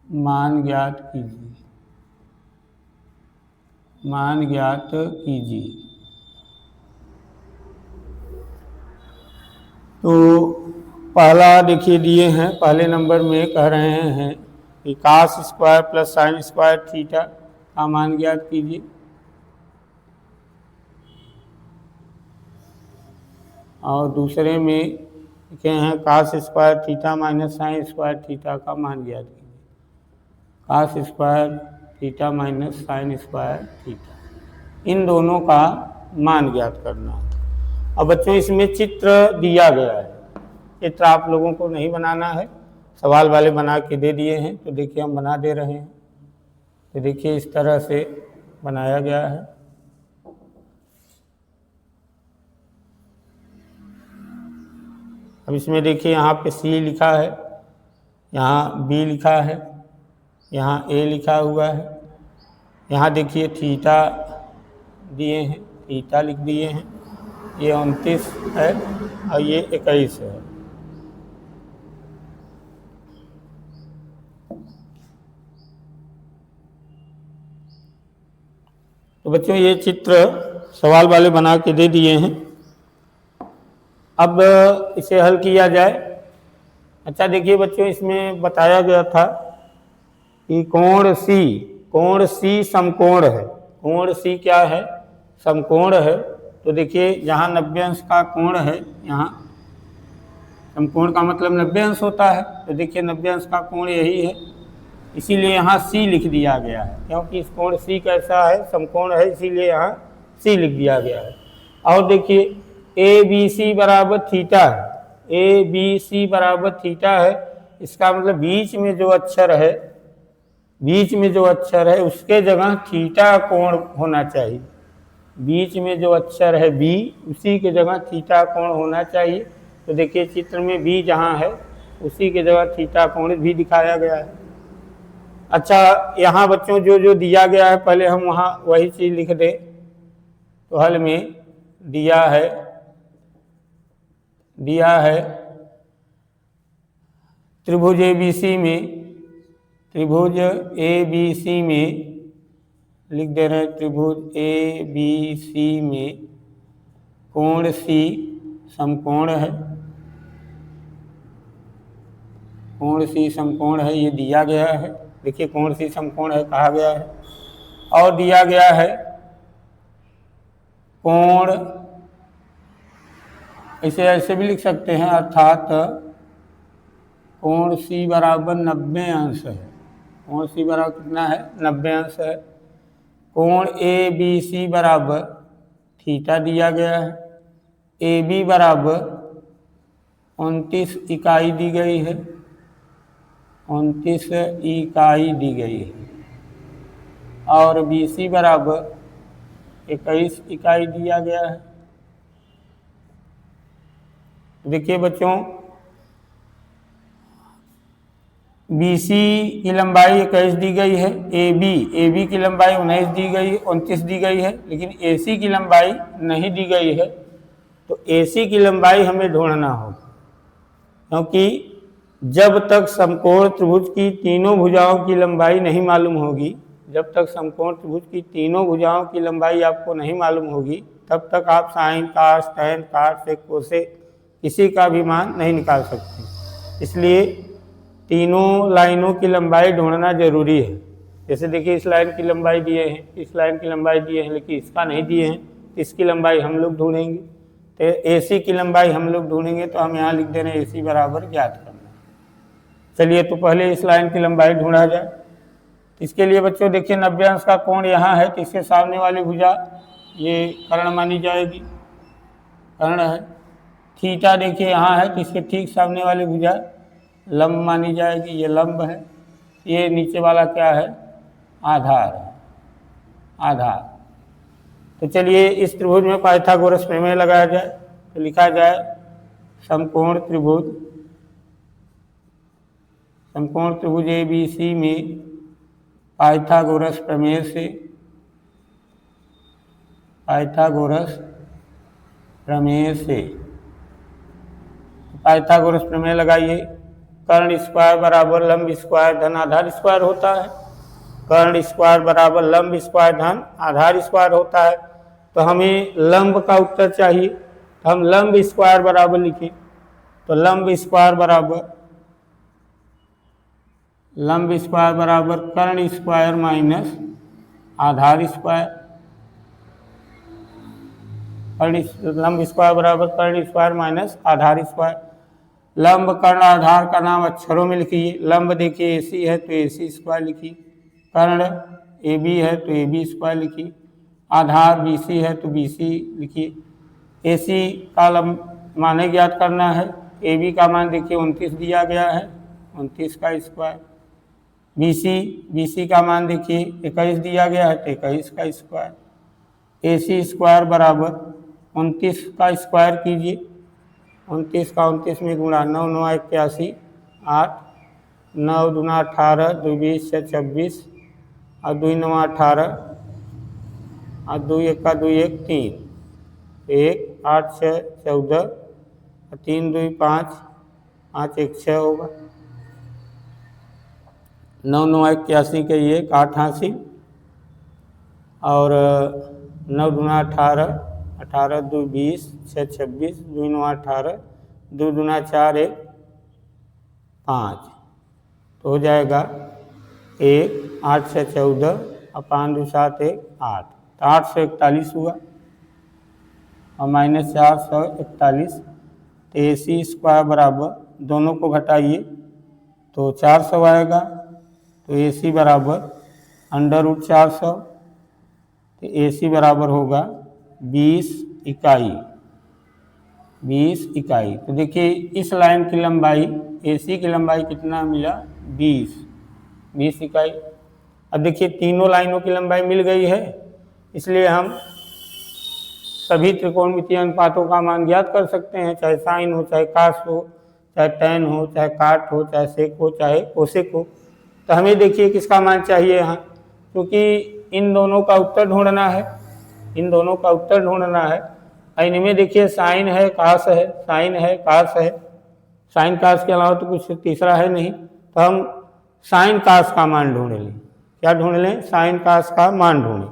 मान ज्ञात कीजिए। तो पहला देखिए दिए हैं, पहले नंबर में कह रहे हैं कि cos square plus sine square theta का मान ज्ञात कीजिए। और दूसरे में लिखे हैं cos square theta minus sine square theta का मान ज्ञात कीजिए। cos square theta minus sine square theta, इन दोनों का मान ज्ञात करना है। अब बच्चों इसमें चित्र दिया गया है, चित्र आप लोगों को नहीं बनाना है, सवाल वाले बना के दे दिए हैं। तो देखिए हम बना दे रहे हैं। तो देखिए इस तरह से बनाया गया है। अब इसमें देखिए यहाँ पे सी लिखा है, यहाँ बी लिखा है, यहाँ ए लिखा हुआ है, यहाँ देखिए थीटा दिए हैं, थीटा लिख दिए हैं। ये 29 है और ये 21 है। तो बच्चों ये चित्र सवाल वाले बना के दे दिए हैं। अब इसे हल किया जाए। अच्छा देखिए बच्चों, इसमें बताया गया था कि कोण सी समकोण है। कोण सी क्या है? समकोण है। तो देखिए यहाँ 90 अंश का कोण है, यहाँ समकोण का मतलब 90 अंश होता है। तो देखिए 90 अंश का कोण यही है, इसीलिए यहाँ सी लिख दिया गया है, क्योंकि इस कोण सी कैसा है? समकोण है, इसीलिए यहाँ सी लिख दिया गया है। और देखिए ए बी सी बराबर थीटा है, ए बी सी बराबर थीटा है। इसका मतलब बीच में जो अक्षर है, बीच में जो अक्षर है उसके जगह थीटा कोण होना चाहिए। बीच में जो अक्षर है बी, उसी के जगह थीटा कोण होना चाहिए। तो देखिए चित्र में बी जहाँ है उसी के जगह थीटा कोण भी दिखाया गया है। अच्छा यहाँ बच्चों जो जो दिया गया है पहले हम वहाँ वही चीज़ लिख दें। तो हल में दिया है त्रिभुज ABC में, त्रिभुज ABC में लिख दे रहे हैं, त्रिभुज ABC में कोण C समकोण है, कोण C समकोण है, ये दिया गया है। देखिए कोण C समकोण है कहा गया है। और दिया गया है कोण, इसे ऐसे भी लिख सकते हैं, अर्थात कोण C बराबर 90 अंश है। कोण C बराबर कितना है? 90 अंश है। कोण ABC बराबर थीटा दिया गया है, AB बराबर 29 इकाई दी गई है, 29 इकाई दी गई है। और BC बराबर 21 इकाई दिया गया है। देखिए बच्चों BC की लंबाई 21 दी गई है, AB की लंबाई 19 दी गई, 29 दी गई है, लेकिन AC की लंबाई नहीं दी गई है। तो AC की लंबाई हमें ढूंढना होगा, क्योंकि जब तक समकोण त्रिभुज की तीनों भुजाओं की लंबाई नहीं मालूम होगी, जब तक समकोण त्रिभुज की तीनों भुजाओं की लंबाई आपको नहीं मालूम होगी, तब तक आप साइन, कास, टैन, काट, सेक, कोसे किसी का भी मान नहीं निकाल सकते। इसलिए तीनों लाइनों की लंबाई ढूंढना जरूरी है। जैसे देखिए इस लाइन की लंबाई दिए हैं, इस लाइन की लंबाई दिए हैं, लेकिन इसका नहीं दिए हैं, इसकी लंबाई हम लोग ढूंढेंगे। तो AC की लंबाई हम लोग ढूंढेंगे, तो हम यहाँ लिख दे रहे हैं AC बराबर ज्ञात करना। चलिए तो पहले इस लाइन की लंबाई ढूंढा जाए। इसके लिए बच्चों देखिए 90 अंश का कोण यहाँ है, तो इसके सामने वाली भुजा ये कर्ण मानी जाएगी, कर्ण है। थीटा देखिए यहाँ है, तो इसके ठीक सामने वाली भुजा लंब मानी जाएगी, ये लंब है। ये नीचे वाला क्या है? आधार है, आधार। तो चलिए इस त्रिभुज में पाइथागोरस प्रमेय लगाया जाए। तो लिखा जाए समकोण त्रिभुज, समकोण त्रिभुज ABC में पाइथागोरस प्रमेय से, पाइथागोरस प्रमेय से, पाइथागोरस प्रमेय लगाइए। कर्ण स्क्वायर बराबर लंब स्क्वायर धन आधार स्क्वायर होता है, कर्ण स्क्वायर बराबर लंब स्क्वायर धन आधार स्क्वायर होता है। तो हमें लंब का उत्तर चाहिए, तो हम लंब स्क्वायर बराबर लिखें। तो लंब स्क्वायर बराबर कर्ण स्क्वायर माइनस आधार स्क्वायर, लंब स्क्वायर बराबर कर्ण स्क्वायर माइनस आधार स्क्वायर। लंब कर्ण आधार का नाम अक्षरों में लिखिए। लंब देखिए AC है तो AC स्क्वायर लिखिए, कर्ण AB है तो AB स्क्वायर लिखिए, आधार BC है तो BC लिखिए। AC का मान ज्ञात करना है। AB का मान देखिए 29 दिया गया है, 29 का स्क्वायर। BC का मान देखिए 21 दिया गया है, तो 21 का स्क्वायर। AC स्क्वायर बराबर 29 का स्क्वायर कीजिए, 29 का 29 में गुणा, 9 9 81, 8, 9 दूना 18, 2 20 6 26, और 2 9 18, और 2 1 का 2 1 3, 1 8 6 14, 3 2 5, 5 1 6 होगा। 9 9 81 के 1 8 80, और 9 दूना 18, 18 2 20 6 26, 2 9 18, 2 दूना 4 1 5, तो हो जाएगा 1 8 6 14, और 5 2 7 1 8, तो 841 हुआ, और माइनस 441। तो AC स्क्वायर बराबर, दोनों को घटाइए तो 400 आएगा, तो AC बराबर √400, तो AC बराबर होगा 20 इकाई। 20 इकाई। तो देखिए इस लाइन की लंबाई, AC की लंबाई कितना मिला? 20 इकाई। अब देखिए तीनों लाइनों की लंबाई मिल गई है, इसलिए हम सभी त्रिकोणमितीय अनुपातों का मान ज्ञात कर सकते हैं, चाहे साइन हो, चाहे कास हो, चाहे टैन हो, चाहे काट हो, चाहे सेक हो, चाहे कोसेक हो। तो हमें देखिए किसका मान चाहिए यहाँ, क्योंकि इन दोनों का उत्तर ढूंढना है, इन दोनों का उत्तर ढूंढना है। इनमें देखिए साइन है, कास है, साइन है, कास है, साइन कास के अलावा तो कुछ तीसरा है नहीं, तो हम साइन कास का मान ढूंढ लें। क्या ढूंढ लें? साइन कास का मान ढूंढें।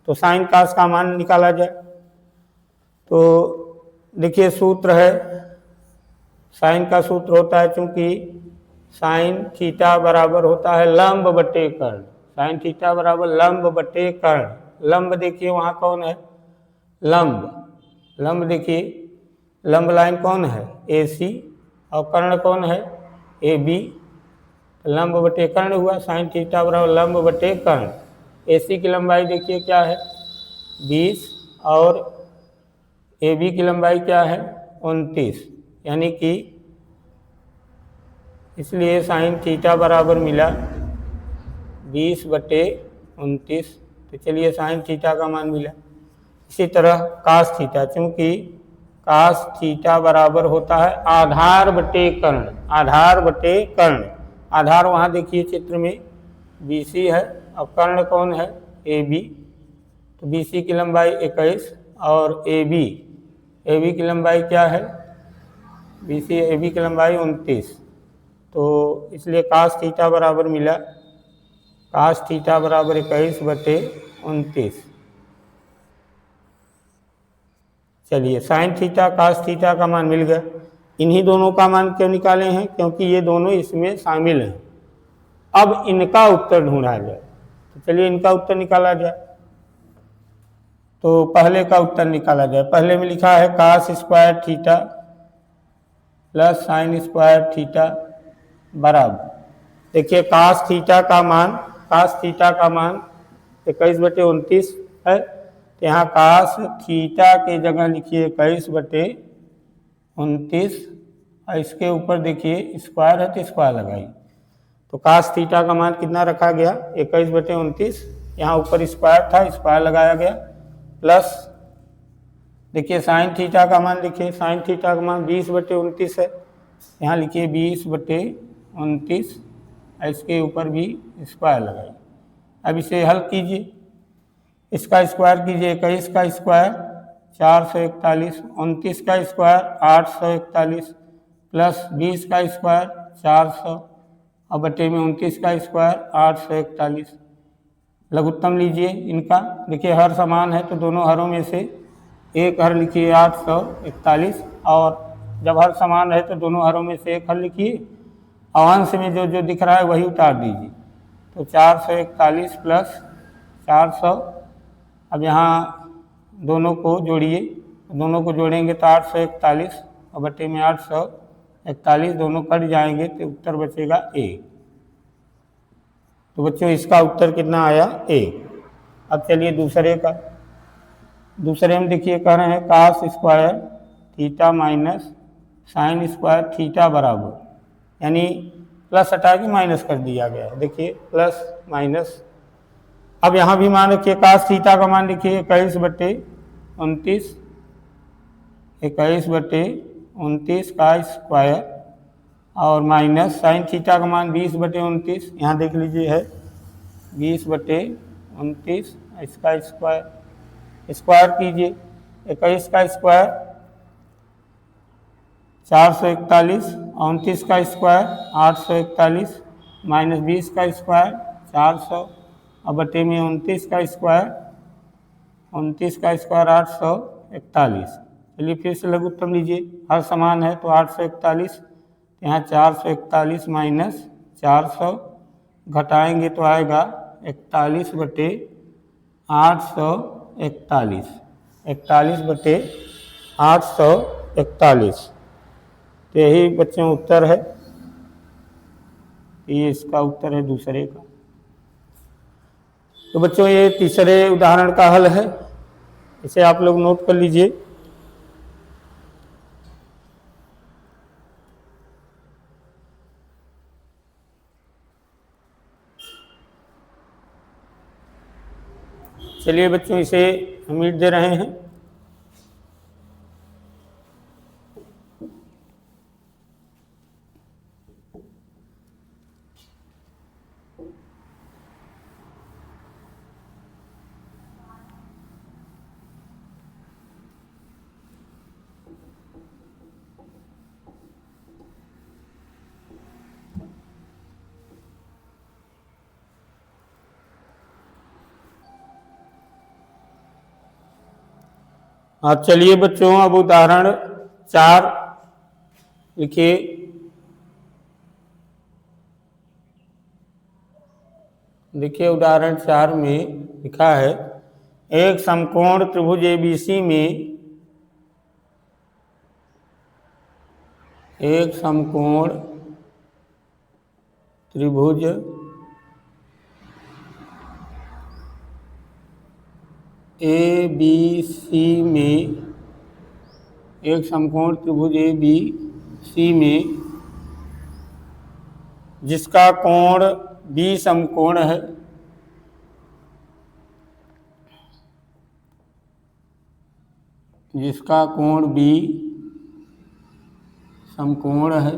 तो साइन कास का मान निकाला जाए, तो देखिए सूत्र है, साइन का सूत्र होता है, चूंकि साइन थीटा बराबर होता है लंब बटे कर्ण। साइन थीटा बराबर लंब बटे कर्ण। लंब देखिए वहाँ कौन है? लंब देखिए, लंब लाइन कौन है? AC, और कर्ण कौन है? AB। लंब बटे कर्ण हुआ, साइन थीटा बराबर लंब बटे कर्ण। AC की लंबाई देखिए क्या है? 20, और AB की लंबाई क्या है? 29, यानी कि इसलिए साइन थीटा बराबर मिला 20/29। तो चलिए साइन थीटा का मान मिला। इसी तरह कास थीटा, चूंकि कास थीटा बराबर होता है आधार बटे कर्ण। आधार बटे कर्ण, आधार वहाँ देखिए चित्र में BC है, और कर्ण कौन है? AB। तो BC की लंबाई 21, और AB की लंबाई क्या है? AB की लंबाई 29। तो इसलिए कास थीटा बराबर मिला, कास थीटा बराबर 21/29। चलिए साइन थीटा कास थीटा का मान मिल गया। इन्हीं दोनों का मान क्यों निकाले हैं? क्योंकि ये दोनों इसमें शामिल हैं। अब इनका उत्तर ढूंढा जाए, तो चलिए इनका उत्तर निकाला जाए। तो पहले का उत्तर निकाला जाए। पहले में लिखा है cos square theta plus sine square theta बराबर, देखिए कास थीटा का मान 21/29 है, तो यहाँ कास थीटा के जगह लिखिए 21/29, और इसके ऊपर देखिए स्क्वायर है तो स्क्वायर लगाइए। तो कास थीटा का मान कितना रखा गया? 21/29, यहाँ ऊपर स्क्वायर था, स्क्वायर लगाया गया, प्लस देखिए साइन थीटा का मान लिखिए, साइन थीटा का मान 20/29 है, यहाँ लिखिए 20/29, इसके ऊपर भी स्क्वायर लगाइए। अब इसे हल कीजिए, इसका स्क्वायर कीजिए, 21 का स्क्वायर 441, 29 का स्क्वायर 841, प्लस 20 का स्क्वायर 400, और बटे में 29 का स्क्वायर 841। लघुत्तम लीजिए इनका, देखिए हर समान है तो दोनों हरों में से एक हर लिखिए 841, और जब हर समान है तो दोनों हरों में से एक हर लिखिए, और अंश में जो जो दिख रहा है वही उतार दीजिए। तो 441 प्लस 400, अब यहाँ दोनों को जोड़िए, दोनों को जोड़ेंगे तो 841, और बटे में 841, दोनों कट जाएंगे तो उत्तर बचेगा 1। तो बच्चों इसका उत्तर कितना आया? 1। अब चलिए दूसरे का, दूसरे में देखिए कह रहे हैं cos square theta minus sine square theta बराबर, यानी प्लस हटा के माइनस कर दिया गया है। देखिए प्लस माइनस, अब यहाँ भी मान रखिए कास थीटा का मान लिखिए 21/29, 21/29 का स्क्वायर और माइनस साइन थीटा का मान 20/29, यहाँ देख लीजिए है 20/29, इसका स्क्वायर, स्क्वायर कीजिए 21 का स्क्वायर 441, 29 का स्क्वायर 841, माइनस 20 का स्क्वायर 400, अब बटे में 29 का स्क्वायर, 29 का स्क्वायर 841। चलिए फिर से लघुत्तम लीजिए, हर समान है तो 841, यहाँ 441 माइनस 400 घटाएंगे तो आएगा 41/841, 41/841। तो यही बच्चों उत्तर है, ये इसका उत्तर है दूसरे का। तो बच्चों ये तीसरे उदाहरण का हल है, इसे आप लोग नोट कर लीजिए। चलिए बच्चों इसे हम मीट दे रहे हैं। हाँ चलिए बच्चों अब उदाहरण 4 लिखिए। देखिए उदाहरण 4 में लिखा है एक समकोण त्रिभुज ABC में, एक समकोण त्रिभुज ABC में, एक समकोण त्रिभुज ABC में जिसका कोण B समकोण है, जिसका कोण B समकोण है,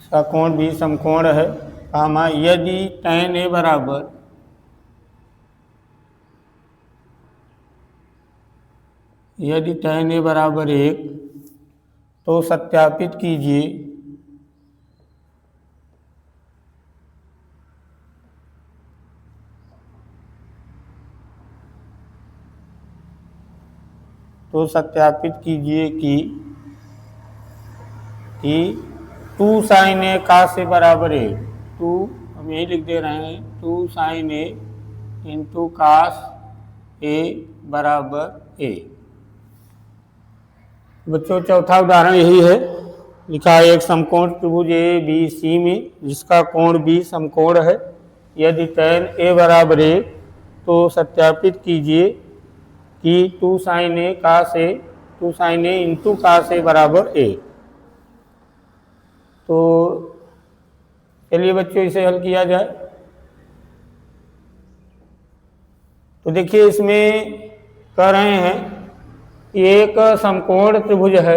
इसका कोण B समकोण है, कामा यदि tan A बराबर, यदि tan A बराबर 1 तो सत्यापित कीजिए कि 2 sin A cos A बराबर 1, 2 हम यही लिख दे रहे हैं 2 sin A into cos A बराबर A। बच्चों चौथा उदाहरण यही है, लिखा है एक समकोण त्रिभुज ABC में जिसका कोण B समकोण है, यदि tan A बराबर 1 तो सत्यापित कीजिए कि 2 sin A cos A, 2 sin A into cos A बराबर A। तो चलिए बच्चों इसे हल किया जाए। तो देखिए इसमें कह रहे हैं कि एक समकोण त्रिभुज है,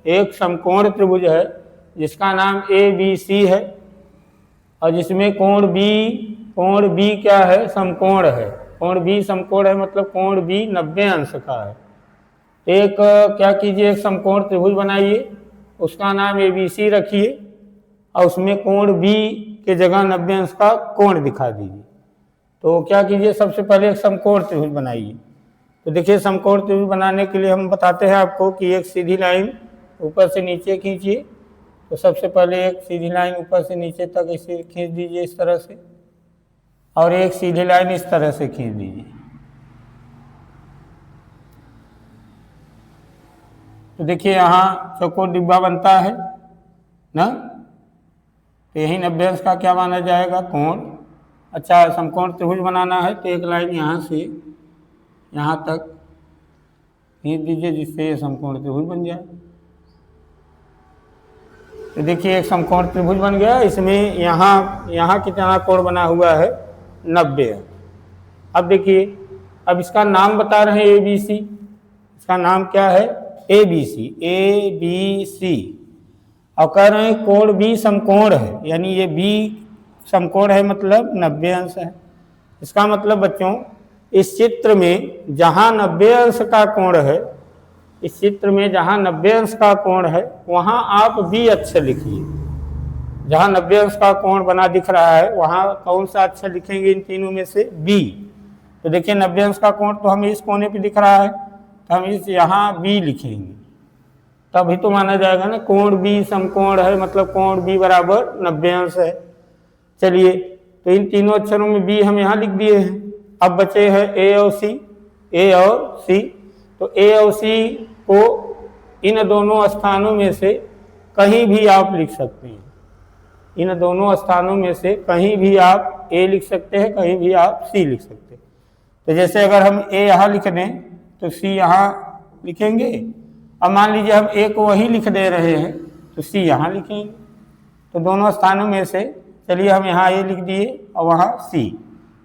एक समकोण त्रिभुज है जिसका नाम ABC है और जिसमें कोण B क्या है, समकोण है। कोण B समकोण है मतलब कोण B 90 अंश का है। एक क्या कीजिए, एक समकोण त्रिभुज बनाइए, उसका नाम ABC रखिए और उसमें कोण B के जगह 90 अंश का कोण दिखा दीजिए। तो क्या कीजिए, सबसे पहले एक समकोण त्रिभुज बनाइए। तो देखिए समकोण त्रिभुज बनाने के लिए हम बताते हैं आपको कि एक सीधी लाइन ऊपर से नीचे खींचिए। तो सबसे पहले एक सीधी लाइन ऊपर से नीचे तक इसे खींच दीजिए इस तरह से, और एक सीधी लाइन इस तरह से खींच दीजिए। तो देखिए यहाँ चौकोर डिब्बा बनता है ना, तो यही 90 अंश का क्या माना जाएगा, कोण, अच्छा, समकोण त्रिभुज बनाना है तो एक लाइन यहाँ से यहाँ तक खींच दीजिए जिससे ये समकोण त्रिभुज बन जाए। तो देखिए एक समकोण त्रिभुज बन गया। इसमें यहाँ कितना कोण बना हुआ है, 90। अब देखिए, अब इसका नाम बता रहे हैं ABC। इसका नाम क्या है, ABC। ABC और कह रहे हैं कोण B समकोण है, यानी ये B समकोण है मतलब 90 अंश है। इसका मतलब बच्चों इस चित्र में जहाँ 90 अंश का कोण है, इस चित्र में जहाँ 90 अंश का कोण है वहाँ आप B अक्षर लिखिए। जहाँ 90 अंश का कोण बना दिख रहा है वहाँ कौन सा अक्षर लिखेंगे इन तीनों में से, B। तो देखिए 90 अंश का कोण तो हमें इस कोने पे दिख रहा है, तो हम इस यहाँ B लिखेंगे, तभी तो माना जाएगा ना कोण B समकोण है, मतलब कोण B बराबर 90 अंश है। चलिए, तो इन तीनों अक्षरों में B हम यहाँ लिख दिए हैं। अब बचे हैं A और C। A और C, तो A और C को इन दोनों स्थानों में से कहीं भी आप लिख सकते हैं। इन दोनों स्थानों में से कहीं भी आप A लिख सकते हैं, कहीं भी आप C लिख सकते हैं। तो जैसे अगर हम A यहाँ लिख दें तो C यहाँ लिखेंगे। अब मान लीजिए हम A को वही लिख दे रहे हैं तो C यहाँ लिखेंगे। तो दोनों स्थानों में से चलिए हम यहाँ A लिख दिए और वहाँ C।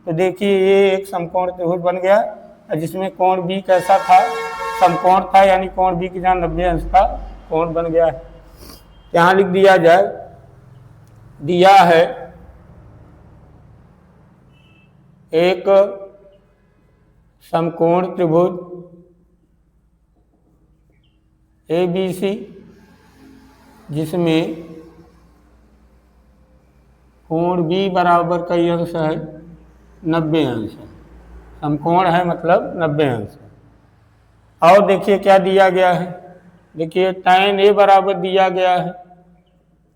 तो देखिए ये एक समकोण त्रिभुज बन गया जिसमें कोण B कैसा था, समकोण था, यानी कोण B की जहाँ 90 अंश का कोण बन गया है। यहाँ लिख दिया जाए, दिया है एक समकोण त्रिभुज ABC जिसमें कोण B बराबर कई अंश है, 90 अंश है। समकोण है मतलब 90 अंश है। और देखिए क्या दिया गया है, देखिए tan A बराबर दिया गया है,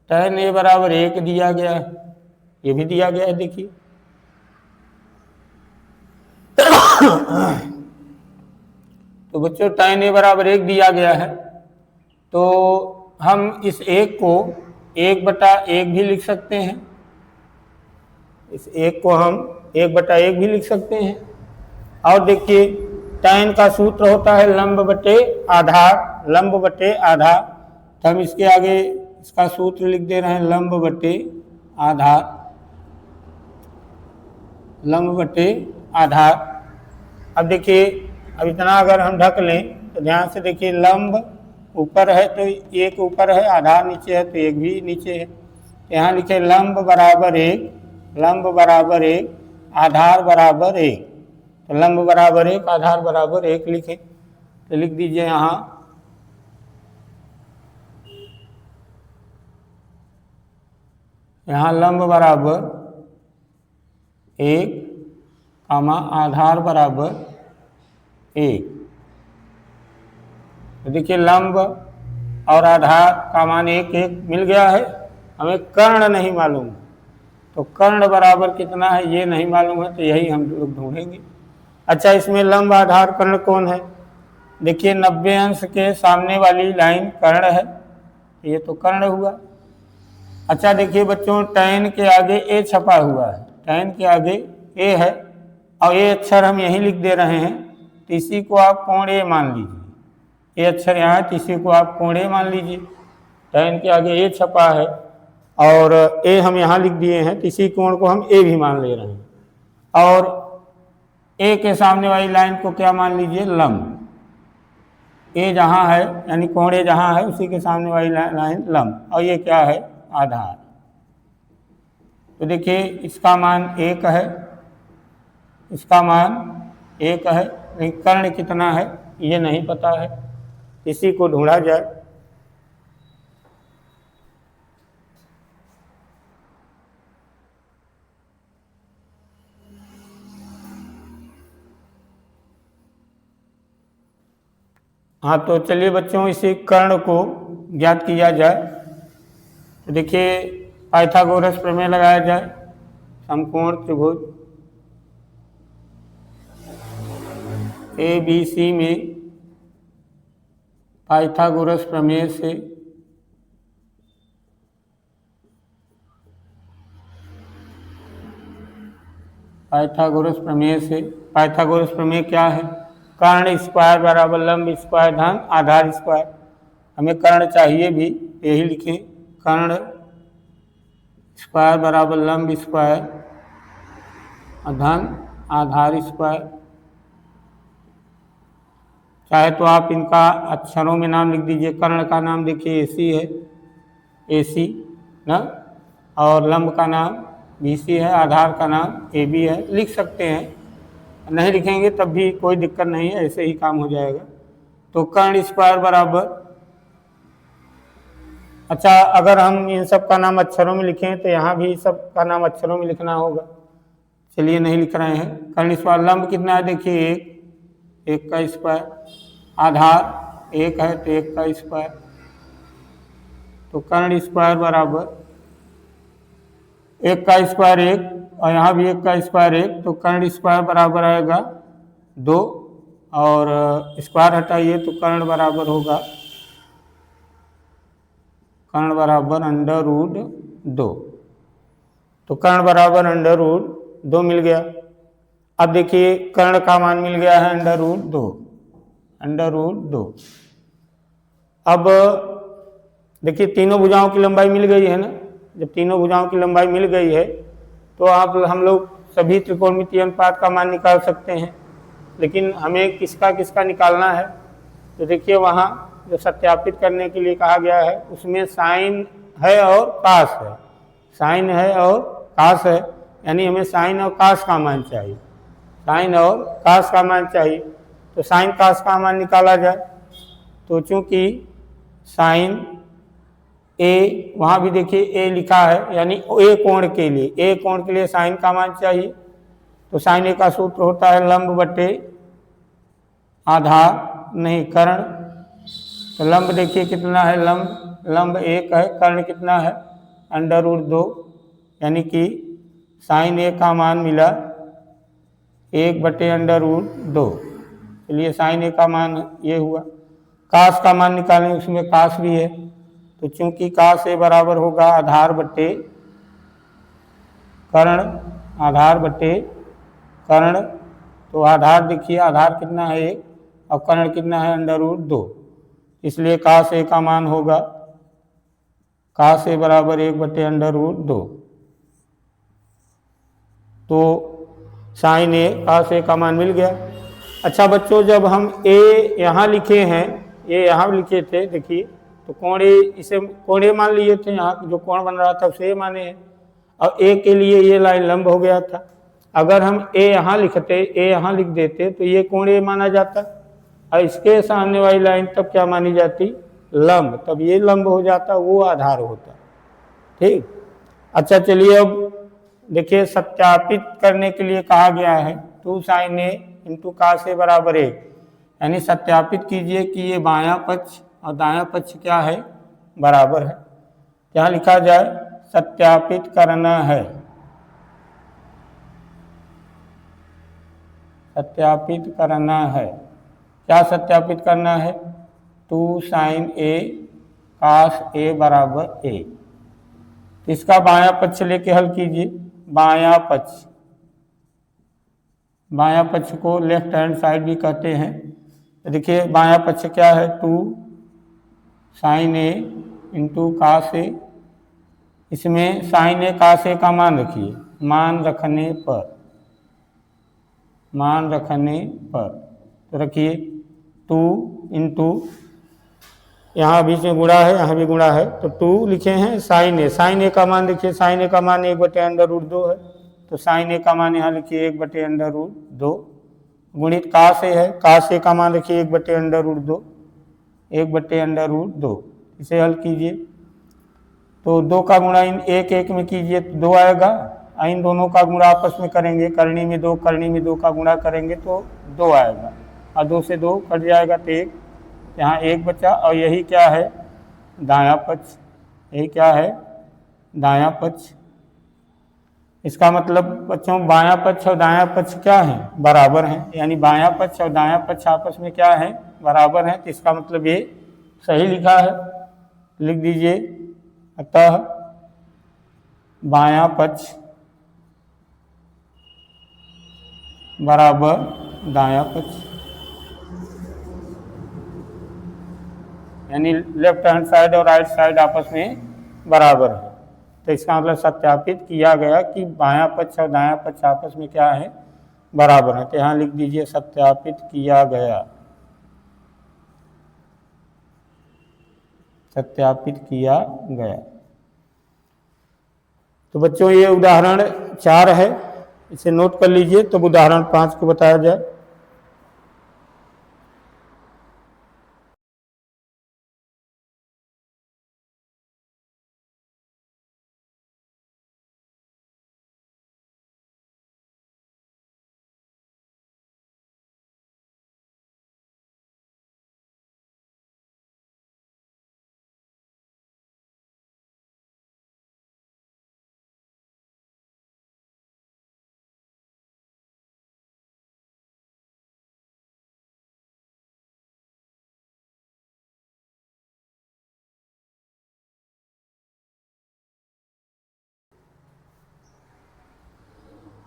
tan A बराबर 1 दिया गया है, ये भी दिया गया है। देखिए तो बच्चों tan A बराबर 1 दिया गया है, तो हम इस 1 को 1/1 भी लिख सकते हैं। इस 1 को हम 1/1 भी लिख सकते हैं। और देखिए tan का सूत्र होता है लंब बटे आधार, लंब बटे आधार। तो हम इसके आगे इसका सूत्र लिख दे रहे हैं लंब बटे आधार, लंब बटे आधार। अब देखिए, अब इतना अगर हम ढक लें तो ध्यान से देखिए, लंब ऊपर है तो 1 ऊपर है, आधार नीचे है तो 1 भी नीचे है। तो यहाँ लिखे लंब बराबर 1, लंब बराबर 1, आधार बराबर 1। तो लंब बराबर 1, आधार बराबर 1 लिखें। तो लिख दीजिए यहाँ लंब बराबर 1, आधार बराबर 1। तो देखिए लंब और आधार का मान 1 मिल गया है। हमें कर्ण नहीं मालूम, तो कर्ण बराबर कितना है ये नहीं मालूम है, तो यही हम लोग ढूंढेंगे। अच्छा, इसमें लंब आधार कर्ण कौन है, देखिए 90 अंश के सामने वाली लाइन कर्ण है, ये तो कर्ण हुआ। अच्छा देखिए बच्चों, tan के आगे A छपा हुआ है, tan के आगे A है और ये अक्षर हम यहीं लिख दे रहे हैं, तो इसी को आप कोण A मान लीजिए। ये अक्षर यहाँ है तो इसी को आप कोण A मान लीजिए। tan के आगे A छपा है और A हम यहाँ लिख दिए हैं, तो इसी कोण को हम A भी मान ले रहे हैं। और A के सामने वाली लाइन को क्या मान लीजिए, लंब। A जहाँ है यानी कोण A जहाँ है उसी के सामने वाली लाइन लंब, और ये क्या है, आधार। तो देखिए इसका मान 1 है, इसका मान 1 है, लेकिन कर्ण कितना है ये नहीं पता है, इसी को ढूंढा जाए। हाँ, तो चलिए बच्चों इसी कर्ण को ज्ञात किया जाए। तो देखिए पाइथागोरस प्रमेय लगाया जाए। समकोण त्रिभुज ABC में पाइथागोरस प्रमेय से पाइथागोरस प्रमेय से। पाइथागोरस प्रमेय क्या है? कर्ण स्क्वायर बराबर लंब स्क्वायर धन आधार स्क्वायर। हमें कर्ण चाहिए भी, यही लिखें, कर्ण स्क्वायर बराबर लंब स्क्वायर धन आधार स्क्वायर। चाहे तो आप इनका अक्षरों में नाम लिख दीजिए। कर्ण का नाम देखिए AC है, AC ना, और लंब का नाम BC है, आधार का नाम AB है। लिख सकते हैं, नहीं लिखेंगे तब भी कोई दिक्कत नहीं है, ऐसे ही काम हो जाएगा। तो कर्ण स्क्वायर बराबर, अच्छा अगर हम इन सब का नाम अक्षरों में लिखें तो यहाँ भी सब का नाम अक्षरों में लिखना होगा। चलिए नहीं लिख रहे हैं। कर्ण स्क्वायर, लंब कितना है देखिए 1, 1 का स्क्वायर, आधार 1 है तो 1 का स्क्वायर। तो कर्ण स्क्वायर बराबर 1 का स्क्वायर 1 और यहाँ भी 1 का स्क्वायर 1, तो कर्ण स्क्वायर बराबर आएगा 2 और स्क्वायर हटाइए तो कर्ण बराबर होगा, कर्ण बराबर √2। तो कर्ण बराबर √2 मिल गया। अब देखिए कर्ण का मान मिल गया है √2। अब देखिए तीनों भुजाओं की लंबाई मिल गई है ना। जब तीनों भुजाओं की लंबाई मिल गई है तो आप हम लोग सभी त्रिकोणमितीय अनुपात का मान निकाल सकते हैं। लेकिन हमें किसका किसका निकालना है, तो देखिए वहाँ जो सत्यापित करने के लिए कहा गया है उसमें साइन है और कास है, साइन है और कास है, यानी हमें साइन और कास का मान चाहिए, साइन और कास का मान चाहिए। तो साइन कास का मान निकाला जाए तो चूंकि साइन ए, वहाँ भी देखिए ए लिखा है, यानी ए कोण के लिए साइन का मान चाहिए। तो साइन ए का सूत्र होता है लंब बटे आधार, नहीं कर्ण। तो लंब देखिए कितना है, लंब 1 है, कर्ण कितना है √2, यानी कि साइन ए का मान मिला 1 बटे √2। चलिए साइन ए का मान ये हुआ। कास का मान निकालें, उसमें कास भी है, तो चूंकि कास ए बराबर होगा आधार बटे कर्ण, आधार बटे कर्ण। तो आधार देखिए, आधार कितना है 1 और कर्ण कितना है √2, इसलिए कास ए का मान होगा, कास ए बराबर 1 बटे √2। तो साइन ए कास ए का मान मिल गया। अच्छा बच्चों, जब हम ए यहाँ लिखे हैं, ये यहाँ लिखे थे देखिए, तो कोण ए, इसे कोण ए मान लिए थे, यहाँ जो कोण बन रहा था उसे ए माने हैं, और ए के लिए ये लाइन लंब हो गया था। अगर हम ए यहाँ लिखते, ए यहाँ लिख देते तो ये कोण ए माना जाता, और इसके सामने वाली लाइन तब क्या मानी जाती, लंब, तब ये लंब हो जाता, वो आधार होता। ठीक, अच्छा चलिए अब देखिए सत्यापित करने के लिए कहा गया है 2 sin a इंटू कास ए बराबर 1, यानी सत्यापित कीजिए कि ये बायां पक्ष और दायां पक्ष क्या है, बराबर है। क्या लिखा जाए, सत्यापित करना है, सत्यापित करना है। क्या सत्यापित करना है, 2 sin a कास ए बराबर a। इसका बायां पक्ष लेके हल कीजिए, बायां पक्ष, बायां पक्ष को लेफ्ट हैंड साइड भी कहते हैं। तो देखिए बायां पक्ष क्या है, 2 sin a इंटू कास ए। इसमें sin a कास ए का मान रखिए, मान रखने पर, मान रखने पर, तो रखिए 2 इंटू, यहाँ बीच में गुणा है, यहाँ भी गुणा है, तो 2 लिखे हैं sin a। sin a का मान देखिए, sin a का मान 1 बटे √2 है, तो sin a का मान यहाँ लिखिए 1 बटे √2 गुणित कास ए है, कास ए का इन रखिए 1 बटे √2, 1 बटे √2। इसे हल कीजिए तो 2 का गुणा इन 1 1 में कीजिए तो 2 आएगा, इन दोनों का गुणा आपस में करेंगे, करनी में 2, करनी में 2 का गुणा करेंगे तो 2 आएगा, और 2 से 2 कट जाएगा तो 1, यहाँ 1 बचा। और यही क्या है, दायां पक्ष, यही क्या है, दायां पक्ष। इसका मतलब बच्चों बायां पक्ष और दायां पक्ष क्या है, बराबर हैं, यानी बायां पक्ष और दायां पक्ष आपस में क्या है, बराबर हैं। तो इसका मतलब ये सही लिखा है, लिख दीजिए। अतः बायां पक्ष बराबर दायां पक्ष, यानी लेफ्ट हैंड साइड और राइट साइड आपस में बराबर है। तो इसका मतलब सत्यापित किया गया कि बायां पक्ष और दायां पक्ष आपस में क्या है, बराबर है। तो यहाँ लिख दीजिए सत्यापित किया गया, सत्यापित किया गया। तो बच्चों ये उदाहरण 4 है, इसे नोट कर लीजिए, तब उदाहरण 5 को बताया जाए।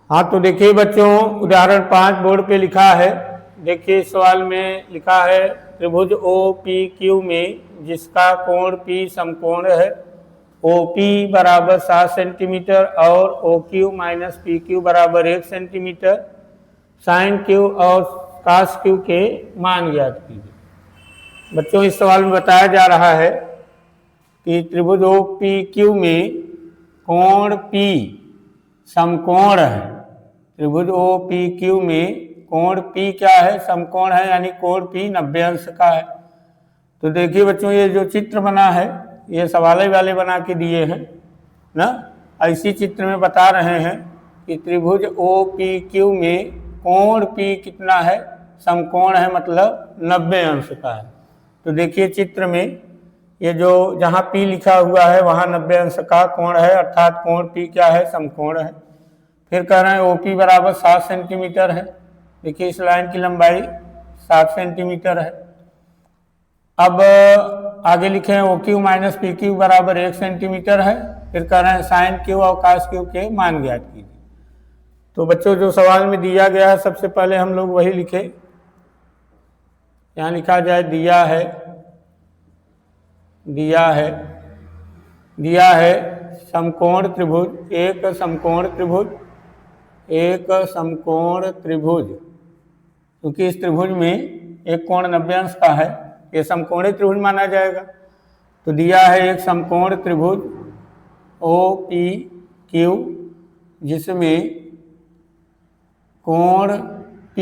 हाँ तो देखिए बच्चों, उदाहरण 5 बोर्ड पे लिखा है। देखिए सवाल में लिखा है त्रिभुज ओ पी क्यू में जिसका कोण P समकोण है, OP बराबर 7 सेंटीमीटर और OQ माइनस PQ बराबर 1 सेंटीमीटर, साइन क्यू और कास क्यू के मान ज्ञात कीजिए। बच्चों इस सवाल में बताया जा रहा है कि त्रिभुज OPQ में कोण P समकोण है। त्रिभुज OPQ में कोण P क्या है, समकोण है, यानी कोण P 90 अंश का है। तो देखिए बच्चों ये जो चित्र बना है ये सवाल वाले बना के दिए हैं ना, इसी चित्र में बता रहे हैं कि त्रिभुज OPQ में कोण P कितना है, समकोण है, मतलब 90 अंश का है। तो देखिए चित्र में ये जो जहाँ P लिखा हुआ है वहाँ 90 अंश का कोण है, अर्थात कोण P क्या है, समकोण है। फिर कह रहे हैं OP बराबर 7 सेंटीमीटर है। देखिए इस लाइन की लंबाई 7 सेंटीमीटर है। अब आगे लिखे हैं OQ माइनस PQ बराबर 1 सेंटीमीटर है। फिर कह रहे हैं साइन क्यू और कास क्यू के मान ज्ञात कीजिए। तो बच्चों जो सवाल में दिया गया है सबसे पहले हम लोग वही लिखे। यहाँ लिखा जाए दिया है समकोण त्रिभुज, एक समकोण त्रिभुज, क्योंकि इस त्रिभुज में एक कोण 90 अंश का है, ये समकोणीय त्रिभुज माना जाएगा। तो दिया है एक समकोण त्रिभुज OPQ जिसमें कोण P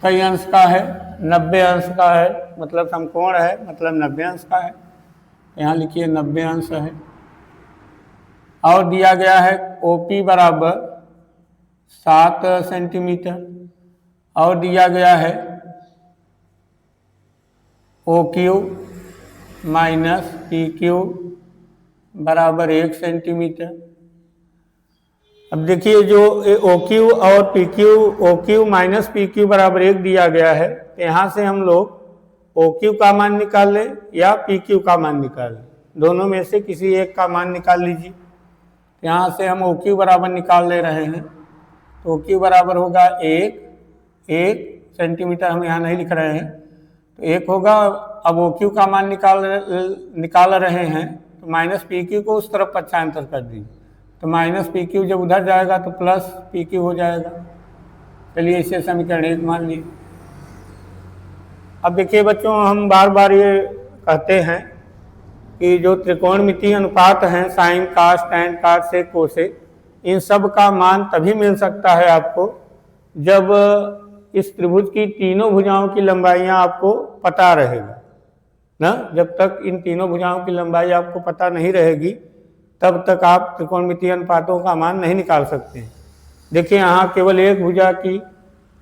कई अंश का है, 90 अंश का है, मतलब समकोण है, मतलब 90 अंश का है। यहाँ लिखिए 90 अंश है। और दिया गया है OP बराबर 7 सेंटीमीटर और दिया गया है OQ माइनस PQ बराबर 1 सेंटीमीटर। अब देखिए जो OQ और PQ, OQ माइनस PQ बराबर 1 दिया गया है, तो यहाँ से हम लोग OQ का मान निकाल लें या PQ का मान निकाल लें, दोनों में से किसी एक का मान निकाल लीजिए। यहाँ से हम OQ बराबर निकाल ले रहे हैं, तो OQ बराबर होगा 1 सेंटीमीटर, हम यहाँ नहीं लिख रहे हैं, तो 1 होगा। अब OQ का मान निकाल रहे हैं, तो माइनस PQ को उस तरफ पक्षांतर कर दीजिए, तो माइनस PQ जब उधर जाएगा तो प्लस PQ हो जाएगा। चलिए इसे समीकरण 1 मान लीजिए। अब देखिए बच्चों हम बार बार ये कहते हैं कि जो त्रिकोणमितीय अनुपात हैं साइन, कास, टैन, काट, सेक, कोसेक, इन सब का मान तभी मिल सकता है आपको जब इस त्रिभुज की तीनों भुजाओं की लंबाइयाँ आपको पता रहेगा ना। जब तक इन तीनों भुजाओं की लंबाई आपको पता नहीं रहेगी तब तक आप त्रिकोणमितीय अनुपातों का मान नहीं निकाल सकते हैं। देखिए यहाँ केवल एक भुजा की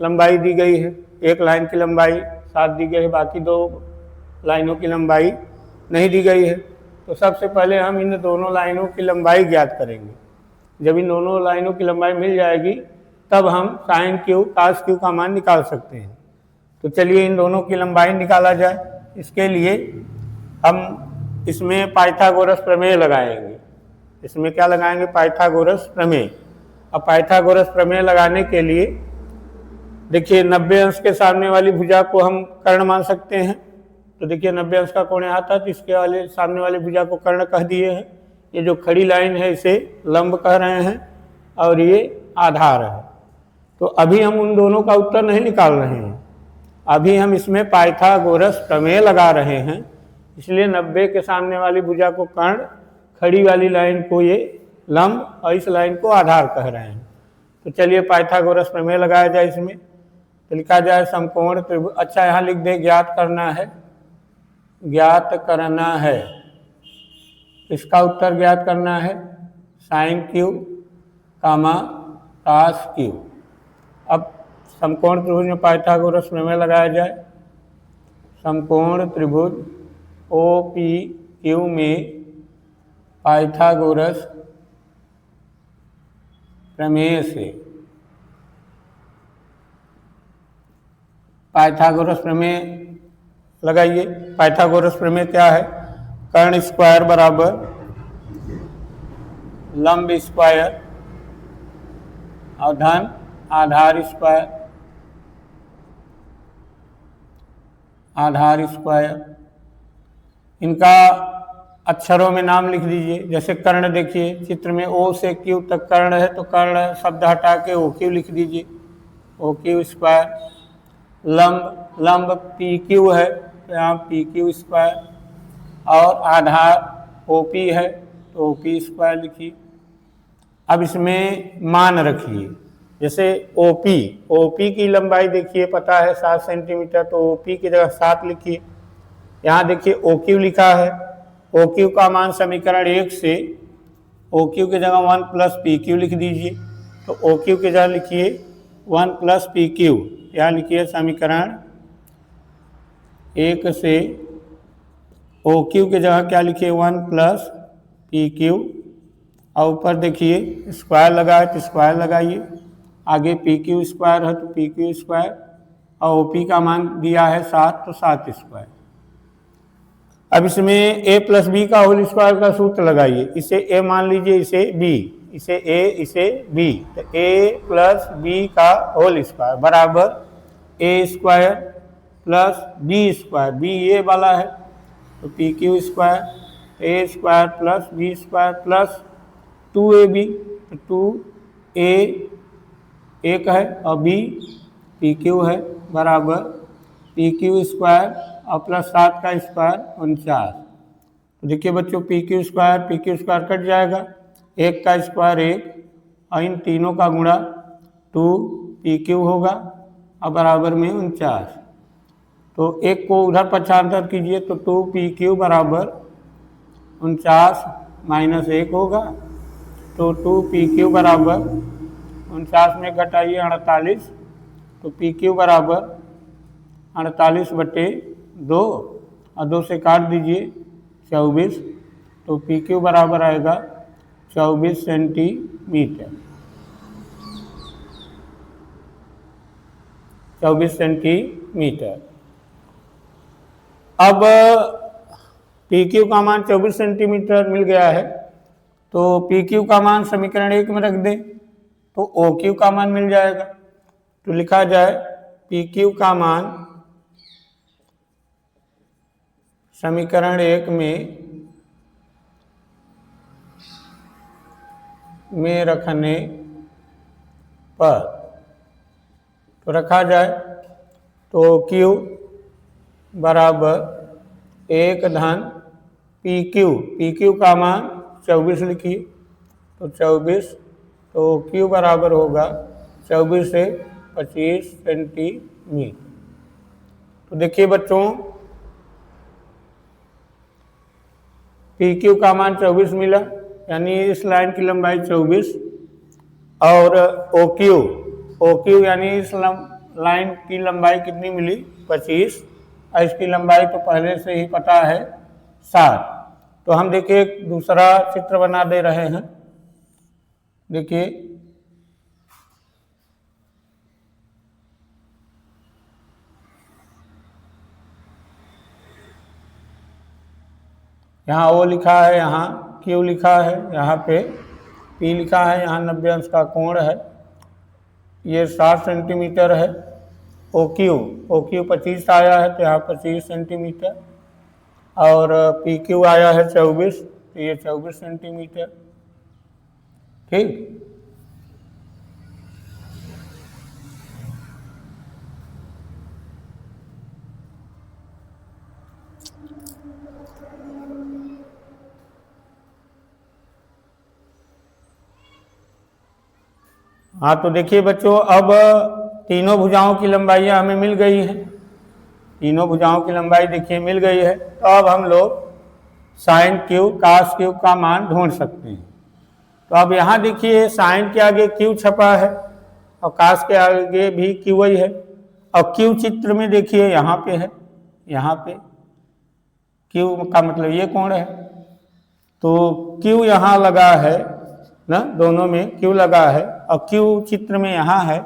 लंबाई दी गई है, एक लाइन की लंबाई 7 दी गई है, बाकी 2 लाइनों की लंबाई नहीं दी गई है। तो सबसे पहले हम इन दोनों लाइनों की लंबाई ज्ञात करेंगे। जब इन दोनों लाइनों की लंबाई मिल जाएगी तब हम साइन क्यू, कास क्यू का मान निकाल सकते हैं। तो चलिए इन दोनों की लंबाई निकाला जाए। इसके लिए हम इसमें पाइथागोरस प्रमेय लगाएंगे। इसमें क्या लगाएंगे? पाइथागोरस प्रमेय। अब पाइथागोरस प्रमेय लगाने के लिए देखिए 90 अंश के सामने वाली भुजा को हम कर्ण मान सकते हैं। तो देखिए 90 अंश का कोण यहाँ था, तो इसके वाले सामने वाली भुजा को कर्ण कह दिए हैं। ये जो खड़ी लाइन है इसे लंब कह रहे हैं और ये आधार है। तो अभी हम उन दोनों का उत्तर नहीं निकाल रहे हैं, अभी हम इसमें पाइथागोरस प्रमेय लगा रहे हैं। इसलिए 90 के सामने वाली भुजा को कर्ण, खड़ी वाली लाइन को ये लंब और इस लाइन को आधार कह रहे हैं। तो चलिए पाइथागोरस प्रमेय लगाया जाए इसमें। तो लिखा जाए समकोण त्रिभुज, अच्छा यहाँ लिख दे ज्ञात करना है, ज्ञात करना है। इसका उत्तर ज्ञात करना है साइन क्यू कामा कास क्यू। अब समकोण त्रिभुज में पाइथागोरस प्रमेय लगाया जाए। समकोण त्रिभुज ओ पी क्यू में पाइथागोरस प्रमेय से, पाइथागोरस प्रमेय लगाइए। पाइथागोरस प्रमेय क्या है? कर्ण स्क्वायर बराबर लंब स्क्वायर और धन आधार स्क्वायर, आधार स्क्वायर। इनका अक्षरों में नाम लिख दीजिए। जैसे कर्ण देखिए चित्र में ओ से क्यू तक कर्ण है, तो कर्ण शब्द हटा के ओ क्यू लिख दीजिए, ओ क्यू स्क्वायर। लंब, लंब पी क्यू है तो यहाँ पी क्यू स्क्वायर, और आधार ओ पी है तो ओ पी स्क्वायर लिखिए। अब इसमें मान रखिए, जैसे ओपी की लंबाई देखिए पता है 7 सेंटीमीटर, तो ओपी की जगह 7 लिखिए। यहाँ देखिए ओ क्यू लिखा है, ओ क्यू का मान समीकरण 1 से ओ क्यू की जगह 1 प्लस पी क्यू लिख दीजिए। तो ओ क्यू की जगह लिखिए 1 प्लस पी क्यू, यहाँ लिखिए समीकरण 1 से ओ क्यू की जगह क्या लिखिए 1 प्लस पी क्यू, और ऊपर देखिए स्क्वायर लगा है तो स्क्वायर लगाइए। आगे पी क्यू स्क्वायर है तो पी क्यू स्क्वायर, और ओ पी का मान दिया है 7 तो 7 स्क्वायर। अब इसमें ए प्लस बी का होल स्क्वायर का सूत्र लगाइए। इसे ए मान लीजिए, इसे बी, इसे ए, इसे बी, तो ए प्लस बी का होल स्क्वायर बराबर A square plus B square, B ये वाला है तो P Q square, A square plus B square plus 2ab, तो 2a एक है और b पी क्यू है बराबर पी क्यू स्क्वायर और प्लस 7 का स्क्वायर 49। तो देखिए बच्चों पी क्यू स्क्वायर कट जाएगा, 1 का स्क्वायर 1 और इन तीनों का गुणा 2 पी क्यू होगा और बराबर में 49। तो 1 को उधर पक्षांतर कीजिए तो 2 पी क्यू बराबर 49 माइनस 1 होगा, तो 2 पी क्यू बराबर 49 में घटाइए 48, तो पी क्यू बराबर 48/2 और 2 से काट दीजिए 24, तो पी क्यू बराबर आएगा 24 सेंटीमीटर, 24 सेंटीमीटर। अब पी क्यू का मान 24 सेंटीमीटर मिल गया है, तो पी क्यू का मान समीकरण 1 में रख दें तो ओ क्यू का मान मिल जाएगा। तो लिखा जाए पी क्यू का मान समीकरण 1 में रखने पर, तो रखा जाए तो क्यू बराबर 1 धन पी क्यू का मान 24 लिखिए, तो 24, तो क्यू बराबर होगा 24 से 25 सेंटीमीटर। तो देखिए बच्चों पी क्यू का मान 24 मिला, यानी इस लाइन की लंबाई 24, और ओ क्यू यानी इस लाइन की लंबाई कितनी मिली 25, और इसकी लंबाई तो पहले से ही पता है 7। तो हम देखिए एक दूसरा चित्र बना दे रहे हैं। देखिए यहाँ ओ लिखा है, यहाँ क्यू लिखा है, यहाँ पे P लिखा है, यहाँ 90 अंश का कोण है, ये 60 सेंटीमीटर है। OQ 25 आया है तो यहाँ 25 सेंटीमीटर, और PQ आया है 24, तो ये 24 सेंटीमीटर। ठीक, हाँ तो देखिए बच्चों, अब तीनों भुजाओं की लंबाइयाँ हमें मिल गई हैं। तीनों भुजाओं की लंबाई देखिए मिल गई है। तो अब हम लोग साइन क्यूब कास क्यूब का मान ढूंढ सकते हैं। तो अब यहाँ देखिए साइन के आगे क्यू छपा है और कास के आगे भी क्यू ही है, और क्यू चित्र में देखिए यहाँ पे है, यहाँ पे क्यू का मतलब ये कोण है, तो क्यू यहाँ लगा है ना, दोनों में क्यू लगा है, और क्यू चित्र में यहाँ है,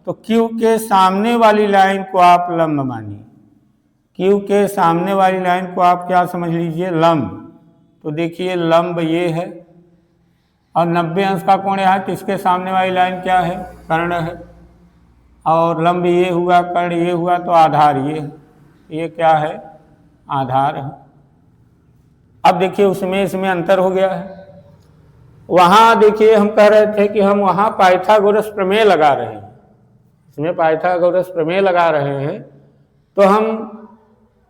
तो क्यू के सामने वाली लाइन को आप लंब मानिए। क्यू के सामने वाली लाइन को आप क्या समझ लीजिए, लंब। तो देखिए लंब ये है, और 90 अंश का कोण यहाँ, तो इसके सामने वाली लाइन क्या है, कर्ण है, और लंब ये हुआ, कर्ण ये हुआ, तो आधार ये है। ये क्या है, आधार है। अब देखिए उसमें इसमें अंतर हो गया है। वहाँ देखिए हम कह रहे थे कि हम वहाँ पाइथागोरस प्रमेय लगा रहे हैं, इसमें पाइथागोरस प्रमेय लगा रहे हैं, तो हम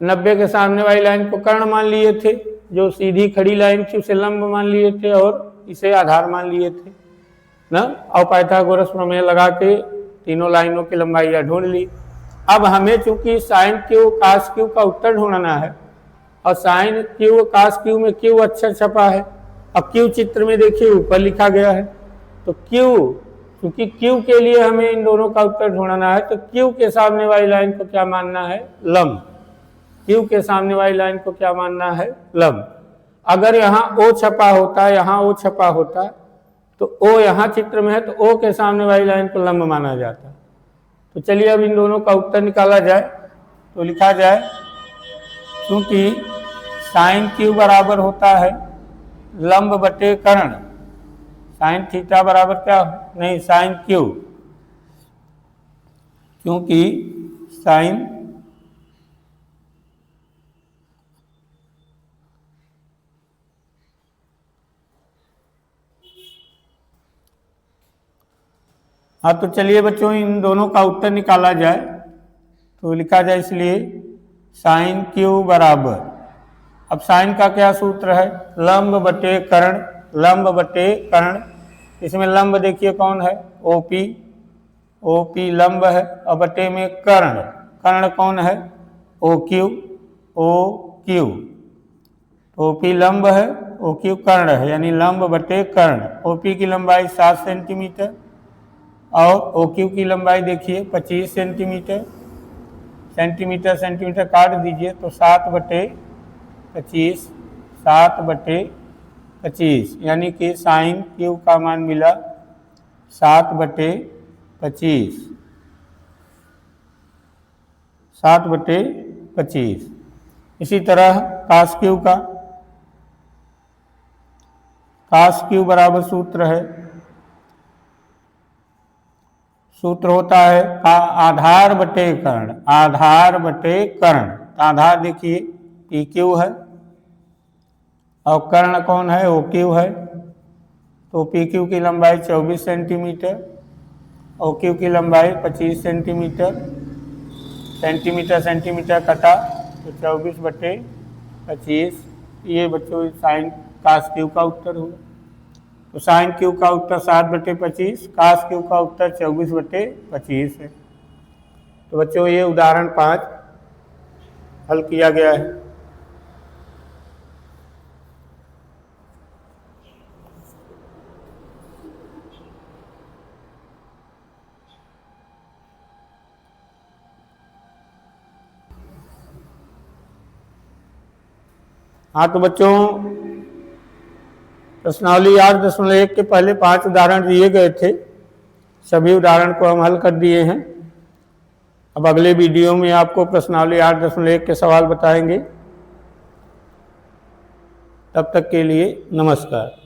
90 के सामने वाली लाइन को कर्ण मान लिए थे, जो सीधी खड़ी लाइन थी उसे लंब मान लिए थे, और इसे आधार मान लिए थे ना, और पाइथागोरस प्रमेय लगा के तीनों लाइनों की लंबाइयाँ ढूंढ ली। अब हमें चूंकि साइन क्यू कास क्यू का उत्तर ढूंढना है, और साइन क्यू कास क्यू में क्यू अक्षर छपा है, अब क्यू चित्र में देखिए ऊपर लिखा गया है, तो क्यू, क्योंकि क्यू के लिए हमें इन दोनों का उत्तर ढूंढना है, तो क्यू के सामने वाली लाइन को क्या मानना है, लंब। क्यू के सामने वाली लाइन को क्या मानना है, लंब। अगर यहाँ ओ छपा होता, यहाँ ओ छपा होता, तो ओ यहाँ चित्र में है, तो ओ के सामने वाली लाइन को लंब माना जाता। तो चलिए अब इन दोनों का उत्तर निकाला जाए। तो लिखा जाए, क्योंकि साइन क्यू बराबर होता है लंब बटे कर्ण, साइन थीटा बराबर क्या, नहीं साइन क्यू, क्योंकि साइन हाँ तो चलिए बच्चों इन दोनों का उत्तर निकाला जाए। तो लिखा जाए इसलिए साइन क्यू बराबर, अब साइन का क्या सूत्र है, लंब बटे कर्ण, लंब बटे कर्ण। इसमें लंब देखिए कौन है, ओपी, ओपी लंब है, और बटे में कर्ण, कर्ण कौन है, ओक्यू, ओक्यू। ओपी लंब है, ओक्यू कर्ण है, यानी लंब बटे कर्ण। ओपी की लंबाई 7 सेंटीमीटर, और ओक्यू की लंबाई देखिए 25 सेंटीमीटर। सेंटीमीटर सेंटीमीटर काट दीजिए तो 7/25, 7/25, यानी कि साइन क्यू का मान मिला 7/25, 7/25। इसी तरह कास क्यू का, कास क्यू बराबर सूत्र है, सूत्र होता है आधार बटे कर्ण, आधार बटे कर्ण। आधार देखिए पी क्यू है, और कर्ण कौन है, ओ क्यू है। तो पी क्यू की लंबाई 24 सेंटीमीटर, ओ क्यू की लंबाई 25 सेंटीमीटर। सेंटीमीटर सेंटीमीटर कटा तो 24/25। ये बच्चों साइन कास क्यू का उत्तर हुआ। तो साइन क्यू का उत्तर 7/25, कास क्यू का उत्तर 24/25 है। तो बच्चों ये उदाहरण 5 हल किया गया है। हाँ तो बच्चों प्रश्नावली 8.1 के पहले 5 उदाहरण दिए गए थे, सभी उदाहरण को हम हल कर दिए हैं। अब अगले वीडियो में आपको प्रश्नावली 8.1 के सवाल बताएंगे। तब तक के लिए नमस्कार।